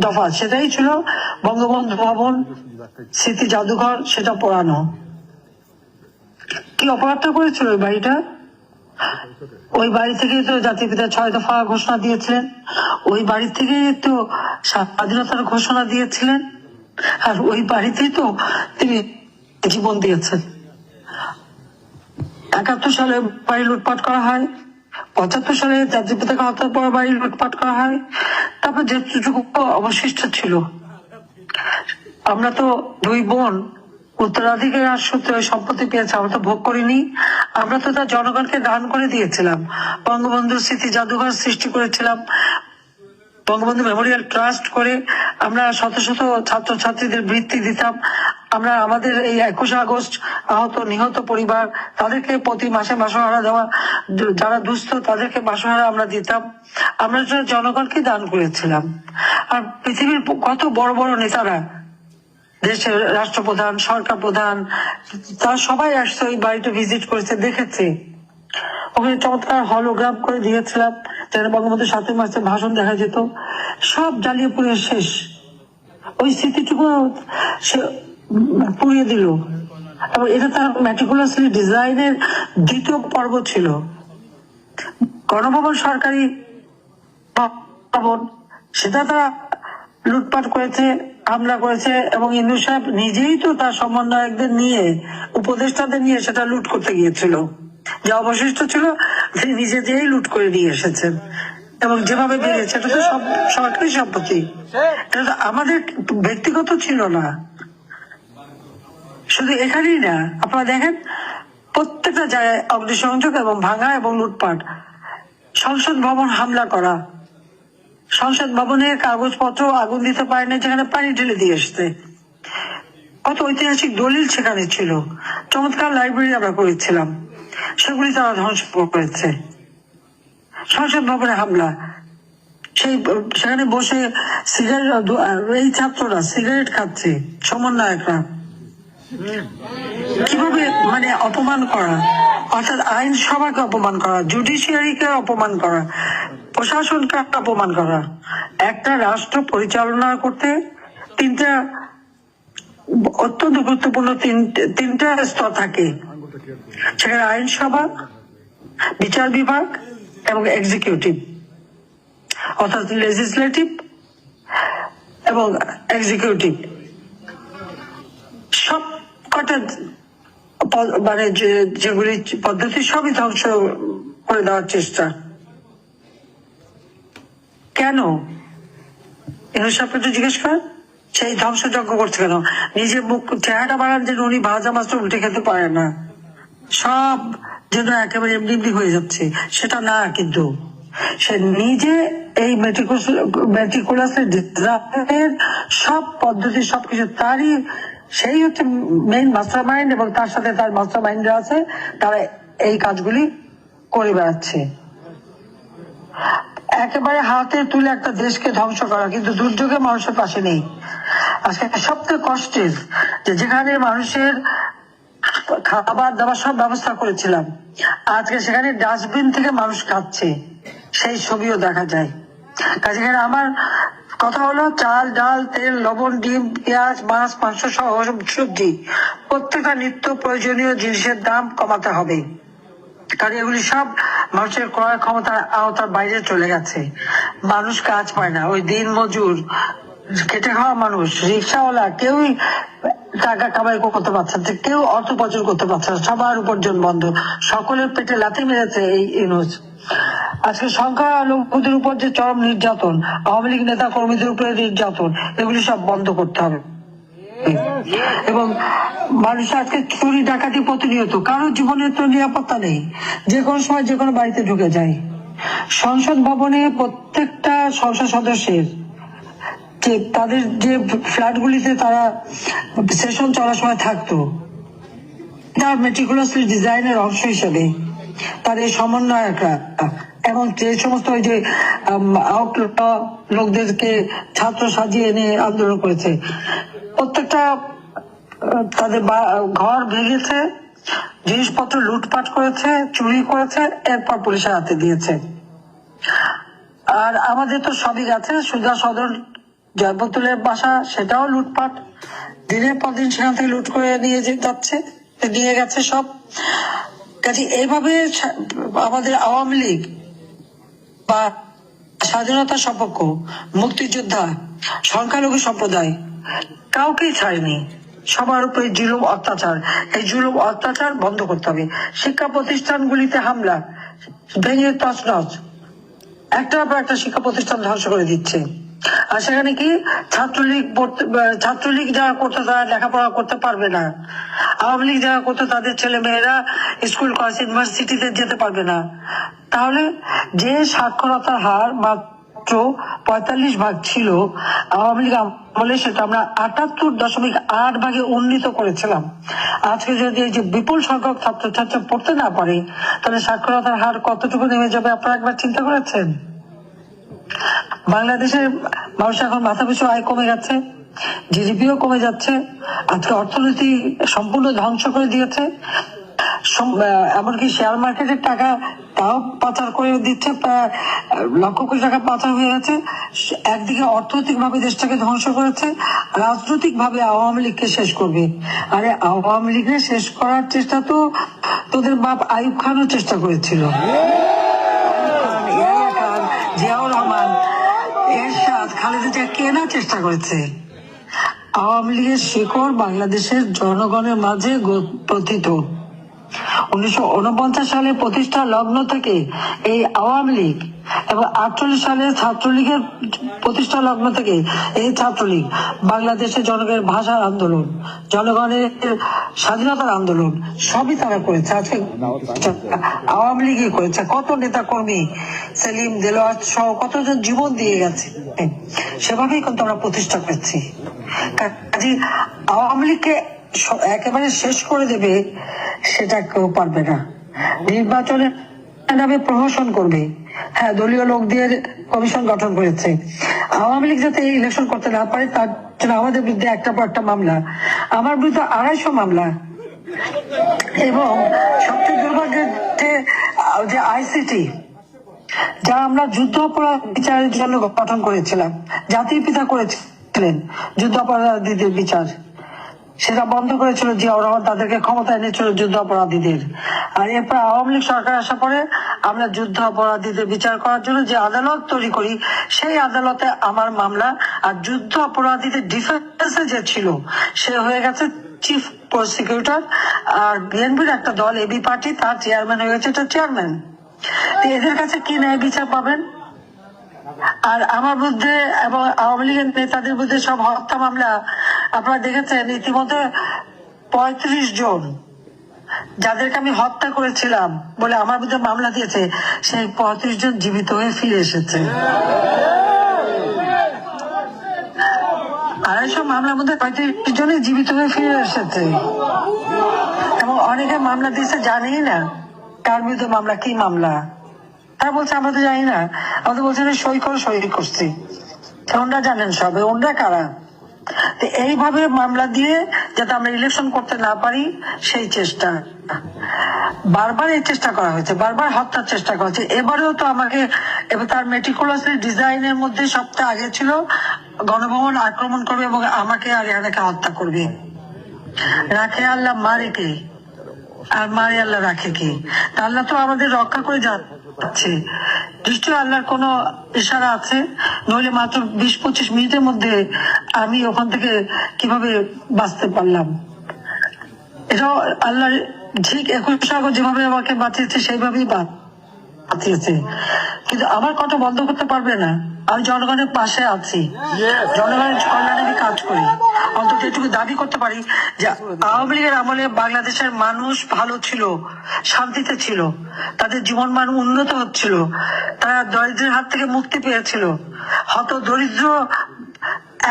দফা, সেটাই ছিল বঙ্গবন্ধু ভবন, স্মৃতি জাদুঘর, সেটা পোড়ানো। কি অপরাধটা করেছিল ওই বাড়িটা? ওই বাড়ি থেকে তো জাতির পিতা 6 দফা ঘোষণা দিয়েছিলেন, ওই বাড়ি থেকে তো স্বাধীনতার ঘোষণা দিয়েছিলেন, আর ওই বাড়িতেই তো তিনি জীবন দিয়েছেন। 71 সালে বাড়ি লুটপাট করা হয়, 75 সালে জাতির পিতাকে হত্যার পর বাড়ি লুটপাট করা হয়, তারপর যেটুকু অবশিষ্ট ছিল, আমরা তো 2 বোন উত্তরাধিকার সূত্রে ওই সম্পত্তি পেয়েছে, আমরা তো ভোগ করিনি, আমরা তো তা জনগণকে দান করে দিয়েছিলাম। বঙ্গবন্ধুর স্মৃতি জাদুঘর সৃষ্টি করেছিলাম, বঙ্গবন্ধু মেমোরিয়াল ট্রাস্ট করে আমরা শত শত ছাত্রছাত্রীদের বৃত্তি দিতাম। আমরা আমাদের এই 21 আগস্ট আহত নিহত পরিবার, তাদেরকে প্রতি মাসে মাসোহারা দেওয়া, যারা দুস্থ তাদেরকে মাসোহারা আমরা দিতাম। আমরা জনগণকে দান করেছিলাম। আর পৃথিবীর কত বড় বড় নেতারা, দেশের রাষ্ট্রপ্রধান, সরকার প্রধান, তারা সবাই আসছে, ওই বাড়িটা ভিজিট করেছে, দেখেছে। ওখানে চমৎকার হলোগ্রাম করে দিয়েছিলাম, যেখানে বঙ্গবন্ধু 7ই মার্চের ভাষণ দেখা যেত। সব জ্বালিয়ে পুড়িয়ে শেষ, ওই স্মৃতিটুকু সে পুড়িয়ে দিল। এবং এটা তার ম্যাটিকুলাসলি ডিজাইনের দ্বিতীয় পর্ব ছিল। গণভবন সরকারি ভবন, সেটা তারা লুটপাট করেছে, হামলা করেছে, এবং ইউনূস সাহেব নিজেই তো তার সমন্বয়কদের নিয়ে, উপদেষ্টাদের নিয়ে সেটা লুট করতে গিয়েছিল। যা অবশিষ্ট ছিল তিনি নিজে দিয়েই লুট করে নিয়ে এসেছেন, এবং যেভাবে বেরিয়েছে এটা তো সব সরকারি সম্পত্তি, এটা তো আমাদের ব্যক্তিগত ছিল না। শুধু এখানেই না, আপনারা দেখেন প্রত্যেকটা জায়গায় অগ্নিসংযোগ এবং ভাঙা এবং লুটপাট, সংসদ ভবন হামলা করা, সংসদ ভবনের কাগজপত্র আগুন দিতে পারে না যেখানে পানি ঢেলে দিয়ে এসছে, কত ঐতিহাসিক দলিল সেখানে ছিল, চমৎকার লাইব্রেরি আমরা করেছিলাম, সেগুলি তারা ধ্বংস করেছে। সংসদ ভবনে হামলা, সেখানে বসে সিগারেট, এই ছাত্ররা সিগারেট খাচ্ছে, সমন্বয়করা কিভাবে মানে অপমান করা, অর্থাৎ আইনসভাকে অপমান করা, জুডিশিয়ারিকে অপমান করা, প্রশাসনকে অপমান করা। একটা রাষ্ট্র পরিচালনা করতে তিনটা অত্যন্ত গুরুত্বপূর্ণ তিনটা স্তর থাকে, সেখানে আইনসভা, বিচার বিভাগ এবং এক্সিকিউটিভ, অর্থাৎ লেজিসলেটিভ এবং এক্সিকিউটিভ। সব কটা মানে যেগুলি পদ্ধতি সবই ধ্বংস করে দেওয়ার চেষ্টা। কেন? ইউনূস সাহেবকে একটু জিজ্ঞেস করেন, সেই ধ্বংসযজ্ঞ করছে কেন? নিজে মুখ চেহারা বাড়ান যে উনি ভাজা মাছটা উল্টে খেতে পারে না, সব যেন একেবারে এমনি এমনি হয়ে যাচ্ছে, সেটা না। কিন্তু সে নিজে এই মেটিকুলাসের ডিজাইনের সব পদ্ধতি সবকিছু তারই, সেই হচ্ছে মেইন মাস্টার মাইন্ড, এবং তার সাথে তার মাস্টার মাইন্ডরা আছে, তারা এই কাজগুলি করে বেড়াচ্ছে। একেবারে হাতে তুলে একটা দেশকে ধ্বংস করা, কিন্তু দুর্যোগে মানুষের পাশে নেই। আজকে সবচেয়ে কষ্টের যে যেখানে মানুষের খাবার দাবার সব ব্যবস্থা করেছিলাম, আজকে সেখানে ডাস্টবিন থেকে মানুষ খাচ্ছে, সেই ছবিও দেখা যায়। কাজে আমার কথা হলো, চাল ডাল তেল লবণ ডিম পেঁয়াজ মাছ মাংস সহ সবজি প্রত্যেকটা নিত্য প্রয়োজনীয় জিনিসের দাম কমাতে হবে, কারণ এগুলি সব মানুষের ক্রয় ক্ষমতার আওতার বাইরে চলে গেছে। মানুষ কাজ পায় না, ওই দিন মজুর খেটে খাওয়া মানুষ, রিক্সাওয়ালা, কেউই টাকা কামাই করতে পারছে না, কেউ অর্থ উপার্জন করতে পারছে না, সবার উপার্জন বন্ধ, সকলের পেটে লাথি মেরেছে এই ইউনূস। আজকে সংখ্যালঘুদের উপর যে চরম নির্যাতন, আওয়ামী লীগ নেতা কর্মীদের উপরে নির্যাতন, এগুলি সব বন্ধ করতে হবে। এবং মানুষ আজকে চুরি ডাকাতি প্রতিনিয়ত, কারোর জীবনের তো নিরাপত্তা নেই, যে কোনো সময় যে কোনো বাড়িতে ঢুকে যায়। সংসদ ভবনে প্রত্যেকটা সংসদ সদস্যের যে তাদের যে ফ্ল্যাটগুলিতে তারা সেশন চলার সময় থাকতো, তার মেটিকুলাসলি ডিজাইনের অংশ হিসেবে তার এই সমন্বয়করা এবং যে সমস্ত ওই যে লোকদেরকে ছাত্র সাজিয়ে এনে আন্দোলন করেছে, প্রত্যেকটা তাদের ঘর ভেঙেছে, জিনিসপত্র লুটপাট করেছে, চুরি করেছে, এরপর পুলিশের হাতে দিয়েছে। আর আমাদের তো সবই গেছে, সুজা সদর জয়পুতুলের বাসা, সেটাও লুটপাট, দিনের পর দিন সেখান থেকে লুট করে নিয়ে যাচ্ছে, নিয়ে গেছে সব। কাজে এইভাবে আমাদের আওয়ামী লীগ বা স্বাধীনতা সপক্ষ মুক্তিযোদ্ধা সংখ্যালঘু সম্প্রদায় কাউকেই ছাড়েনি, সবার উপরে জুলুম অত্যাচার, এই জুলুম অত্যাচার বন্ধ করতে হবে। শিক্ষা প্রতিষ্ঠানগুলিতে হামলা, ভেঙে তছনছ, একটার পর একটা শিক্ষা প্রতিষ্ঠান ধ্বংস করে দিচ্ছে। আর সেখানে কি ছাত্রলীগ যারা করতো তারা লেখাপড়া করতে পারবে না, আওয়ামী লীগ যারা করতো তাদের ছেলে মেয়েরা স্কুল কলেজ ইউনিভার্সিটিতে যেতে পারবে না। তাহলে যে সাক্ষরতার হার মাত্র ৪৫% ছিল আওয়ামী লীগ আমলে, সেটা আমরা ৭৮.৮ উন্নীত করেছিলাম। আজকে যদি এই যে বিপুল সংখ্যক ছাত্রছাত্রী পড়তে না পারে, তাহলে সাক্ষরতার হার কতটুকু নেমে যাবে আপনারা একবার চিন্তা করেছেন? বাংলাদেশের মানুষ এখন মাথা পিছু আয় কমে গেছে, জিডিপিও কমে যাচ্ছে, আজকে অর্থনীতি সম্পূর্ণ ধ্বংস করে দিয়েছে, এমনকি শেয়ার মার্কেটের টাকা তাও পাচার করে দিচ্ছে, প্রায় লক্ষ কোটি টাকা পাচার হয়ে গেছে। একদিকে অর্থনৈতিক ভাবে দেশটাকে ধ্বংস করেছে, রাজনৈতিক ভাবে আওয়ামী লীগকে শেষ করবে। আরে আওয়ামী লীগকে শেষ করার চেষ্টা তো তোদের বাপ আইয়ুব খানও চেষ্টা করেছিল, খালেদা জিয়া কেনার চেষ্টা করেছে। আওয়ামী লীগের শিকড় বাংলাদেশের জনগণের মাঝে প্রথিত। 1949 সালে প্রতিষ্ঠা লগ্ন থেকে এই আওয়ামী লীগ এবং 48 সালে ছাত্রলীগের প্রতিষ্ঠা লগ্ন থেকে এই ছাত্রলীগ বাংলাদেশের জনগণের ভাষার আন্দোলন, জনগণের স্বাধীনতার আন্দোলন সবই তারা করেছে। আজকে আওয়ামী লীগই করেছে। কত নেতা কর্মী সেলিম, দেলোয়ার সহ কতজন জীবন দিয়ে গেছে, সেভাবেই কিন্তু আমরা প্রতিষ্ঠা করেছি। কাজে আওয়ামী লীগকে একেবারে শেষ করে দেবে সেটা কেউ পারবে না। নির্বাচনের নামে প্রহসন করবে। হ্যাঁ, দলীয় লোক দিয়ে কমিশন গঠন করেছে। আওয়ামী লীগ যাতে ইলেকশন করতে না পারে তার জন্য আমাদের বিরুদ্ধে একটার পর একটা মামলা, আমার বিরুদ্ধে 250 মামলা, এবং সবচেয়ে দুর্ভাগ্যের যে আইসিটি, যা আমরা যুদ্ধ অপরাধ বিচারের জন্য গঠন করেছিলাম, জাতির পিতা করেছিলেন যুদ্ধ অপরাধীদের বিচার, সেটা বন্ধ করেছিল জিয়াউর রহমান, তাদেরকে ক্ষমতা এনেছিল যুদ্ধ অপরাধীদের। আর এরপর আওয়ামী লীগ সরকার আসার পরে আমরা যুদ্ধ অপরাধীদের বিচার করার জন্য যে আদালত তৈরি করি, সেই আদালতে আমার মামলা। আর যুদ্ধ অপরাধীদের ডিফেন্সে যে ছিল সে হয়ে গেছে চিফ প্রসিকিউটর, আর বিএনপির একটা দল এবি পার্টি, তার চেয়ারম্যান হয়ে গেছে চেয়ারম্যান। এদের কাছে কি ন্যায় বিচার পাবেন? আর আমার বিরুদ্ধে এবং আওয়ামী লীগের নেতাদের বিরুদ্ধে সব হত্যা মামলা আপনারা দেখেছেন। ইতিমধ্যে 35 জন যাদেরকে আমি হত্যা করেছিলাম বলে আমার বিরুদ্ধে মামলা দিয়েছে, সেই 35 জন জীবিত হয়ে ফিরে এসেছে। 250 মামলার মধ্যে 35 জনই জীবিত হয়ে ফিরে এসেছে, এবং অনেকে মামলা দিয়েছে জানেই না কার বিরুদ্ধে মামলা, কি মামলা। তারা বলছে আমরা তো জানি না, আমাদের বলছে সই করছি। ওনারা জানেন সবে, ওনারা কারা। তো এইভাবে মামলা দিয়ে যাতে আমরা ইলেকশন করতে না পারি সেই চেষ্টা, বারবার এই চেষ্টা করা হয়েছে, বারবার হত্যার চেষ্টা করা হয়েছে। এবারেও তো আমাকে, এবার তার মেটিকুলাসলি ডিজাইনের মধ্যে সবচেয়ে আগে ছিল গণভবন আক্রমণ করবে এবং আমাকে আর রেহানাকে হত্যা করবে। রাখে আল্লাহ মারে কে, আর মারে আল্লাহ রাখে কে? আল্লাহ তো আমাদের রক্ষা করে যাচ্ছে, নিশ্চয়ই আল্লাহর কোনো ইশারা আছে, নইলে মাত্র 20-25 মিনিটের মধ্যে আমি ওখান থেকে কিভাবে বাঁচতে পারলাম। এটাও আল্লাহর ঠিক 21 আগস্ট যেভাবে আমাকে বাঁচিয়েছে সেইভাবেই বাঁচিয়েছে। কিন্তু আমার কথা বন্ধ করতে পারবে না। আমি জনগণের পাশে আছি, জনগণের কল্যাণে আমি কাজ করি। অন্তত এটুকু দাবি করতে পারি যে আওয়ামী লীগের আমলে বাংলাদেশের মানুষ ভালো ছিল, শান্তিতে ছিল, তাদের জীবন মান উন্নত হচ্ছিল, তারা দরিদ্রের হাত থেকে মুক্তি পেয়েছিল। হত দরিদ্র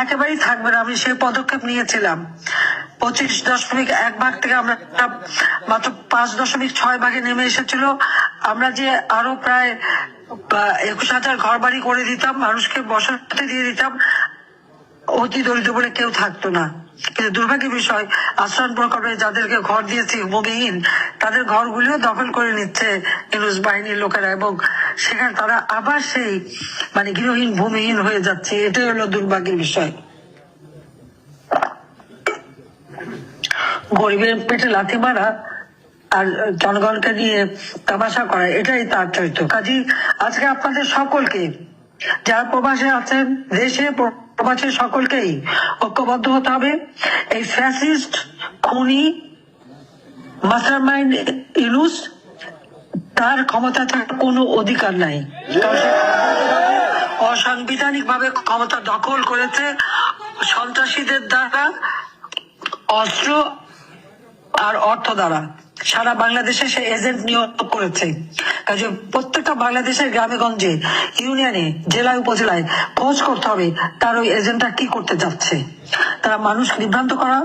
একেবারেই থাকবে না, আমি সেই পদক্ষেপ নিয়েছিলাম। 25.1 ভাগ থেকে আমরা মাত্র 5.6 ভাগে নেমে এসেছিল। আমরা যে আরো প্রায় 21,000 ঘর বাড়ি করে দিতাম, মানুষকে বসতি দিয়ে দিতাম, অতি দরিদ্র বলে কেউ থাকতো না। কিন্তু দুর্ভাগ্যের বিষয়, আশ্রয় প্রকল্পে যাদেরকে ঘর দিয়েছি ভূমিহীন, তাদের ঘরগুলিও দখল করে নিচ্ছে ইউনুস বাহিনীর লোকেরা, এবং সেখানে তারা আবার সেই গৃহহীন ভূমিহীন হয়ে যাচ্ছে। এটাই হলো দুর্ভাগ্যের বিষয়। গরিবের পেটে লাথি মারা আর জনগণকে নিয়ে তামাশা করা, এটাই তার চরিত্র। কাজী আজকে আপনাদের সকলকে, যারা প্রবাসে আছেন, দেশে প্রবাসে, সকলকেই ঐক্যবদ্ধ হতে হবে। এই ফ্যাসিস্ট খুনি মাস্টারমাইন্ড ইউনুস, তার ক্ষমতা থাকার কোনো অধিকার নাই। অসাংবিধানিক ভাবে ক্ষমতা দখল করেছে সন্ত্রাসীদের দ্বারা, অস্ত্র আর অর্থ দ্বারা। সারা বাংলাদেশে সে এজেন্ট নিয়োগ করেছে। কাজে প্রত্যেকটা বাংলাদেশের গ্রামে গঞ্জে, ইউনিয়নে, জেলায়, উপজেলায় খোঁজ করতে হবে তার ওই এজেন্টটা কি করতে যাচ্ছে। তারা মানুষ বিভ্রান্ত করা,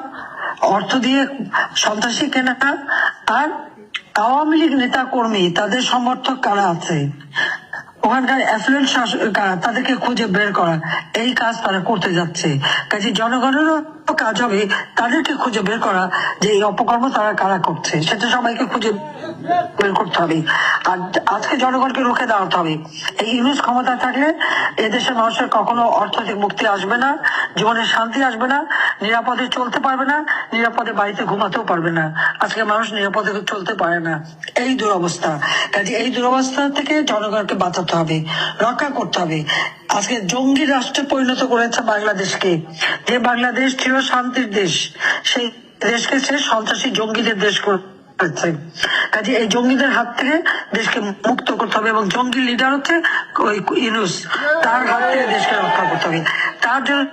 অর্থ দিয়ে সন্ত্রাসী কেনা, আর আওয়ামী লীগ নেতা কর্মী তাদের সমর্থক কারা আছে, ওখানকার অ্যাফ্লুয়েন্ট তাদেরকে খুঁজে বের করা, এই কাজ তারা করতে যাচ্ছে। কাজে জনগণেরও কাজ হবে তাদেরকে খুঁজে বের করা যে এই অপকর্ম তারা কারা করছে, সেটা সবাইকে খুঁজে বের করতে হবে। আর আজকে জনগণকে রুখে দাঁড়াতে হবে। এই ইউনুস ক্ষমতা থাকলে এদেশের মানুষের কখনো অর্থনৈতিক মুক্তি আসবে না, জীবনের শান্তি আসবে না, নিরাপদে চলতে পারবে না, নিরাপদে বাড়িতে ঘুমাতেও পারবে না। আজকে মানুষ নিরাপদে চলতে পারে না, এই দুরবস্থা। কাজে এই দুরবস্থা থেকে জনগণকে বাঁচাতে হবে, রক্ষা করতে হবে। আজকে জঙ্গি রাষ্ট্রে পরিণত করেছে বাংলাদেশকে। যে বাংলাদেশ ছিল শান্তির দেশ, সেই দেশকে সে সন্ত্রাসী জঙ্গিদের দেশ করেছে। কাজে এই জঙ্গিদের হাত থেকে দেশকে মুক্ত করতে হবে, এবং জঙ্গি লিডার হচ্ছে ওই ইউনূস, তার হাত থেকে দেশকে রক্ষা করতে হবে। তার জন্য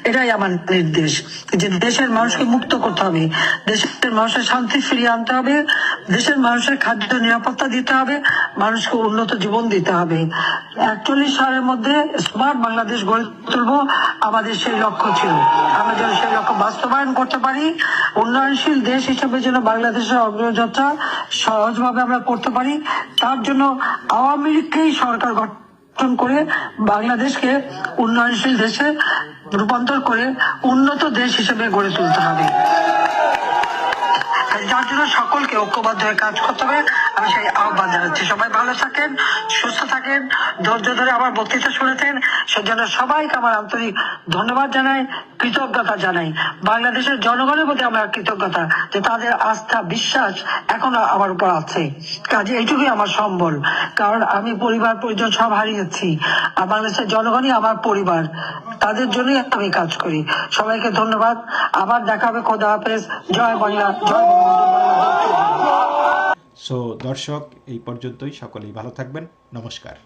এটাই আমার নির্দেশ, যে দেশের মানুষকে মুক্ত করতে হবে, দেশের মানুষের শান্তি ফিরিয়ে আনতে হবে, দেশের মানুষের খাদ্য নিরাপত্তা দিতে হবে, মানুষকে উন্নত জীবন দিতে হবে। 41 সালের মধ্যে স্মার্ট বাংলাদেশ গড়ে তুলবো, আমাদের সেই লক্ষ্য ছিল। আমরা যেন সেই লক্ষ্য বাস্তবায়ন করতে পারি, উন্নয়নশীল দেশ হিসেবে যেন বাংলাদেশের অগ্রযাত্রা সহজভাবে আমরা করতে পারি, তার জন্য আওয়ামী লীগকেই সরকার গঠন করে বাংলাদেশকে উন্নয়নশীল দেশে রূপান্তর করে উন্নত দেশ হিসেবে গড়ে তুলতে হবে। যার জন্য সকলকে ঐক্যবদ্ধ হয়ে কাজ করতে হবে, আমি সেই আহ্বান জানাচ্ছি। সবাই ভালো থাকেন, সুস্থ থাকেন, ধৈর্য ধরে আমার বক্তৃতা শুনেছেন, সেজন্য সবাইকে আমার আন্তরিক ধন্যবাদ জানাই, কৃতজ্ঞতা জানাই। বাংলাদেশের জনগণের প্রতি আমার কৃতজ্ঞতা, যে তাদের আস্থা বিশ্বাস এখনো আমার উপর আছে। কাজে এইটুকুই আমার সম্বল, কারণ আমি পরিবার পরিজন সব হারিয়েছি, আর বাংলাদেশের জনগণই আমার পরিবার, তাদের জন্যই আমি কাজ করি। সবাইকে ধন্যবাদ, আবার দেখা হবে, খোদা হাফেজ, জয় বাংলা, জয় বঙ্গবন্ধু। সো দর্শক, এই পর্যন্তই, সকলেই ভালো থাকবেন, নমস্কার।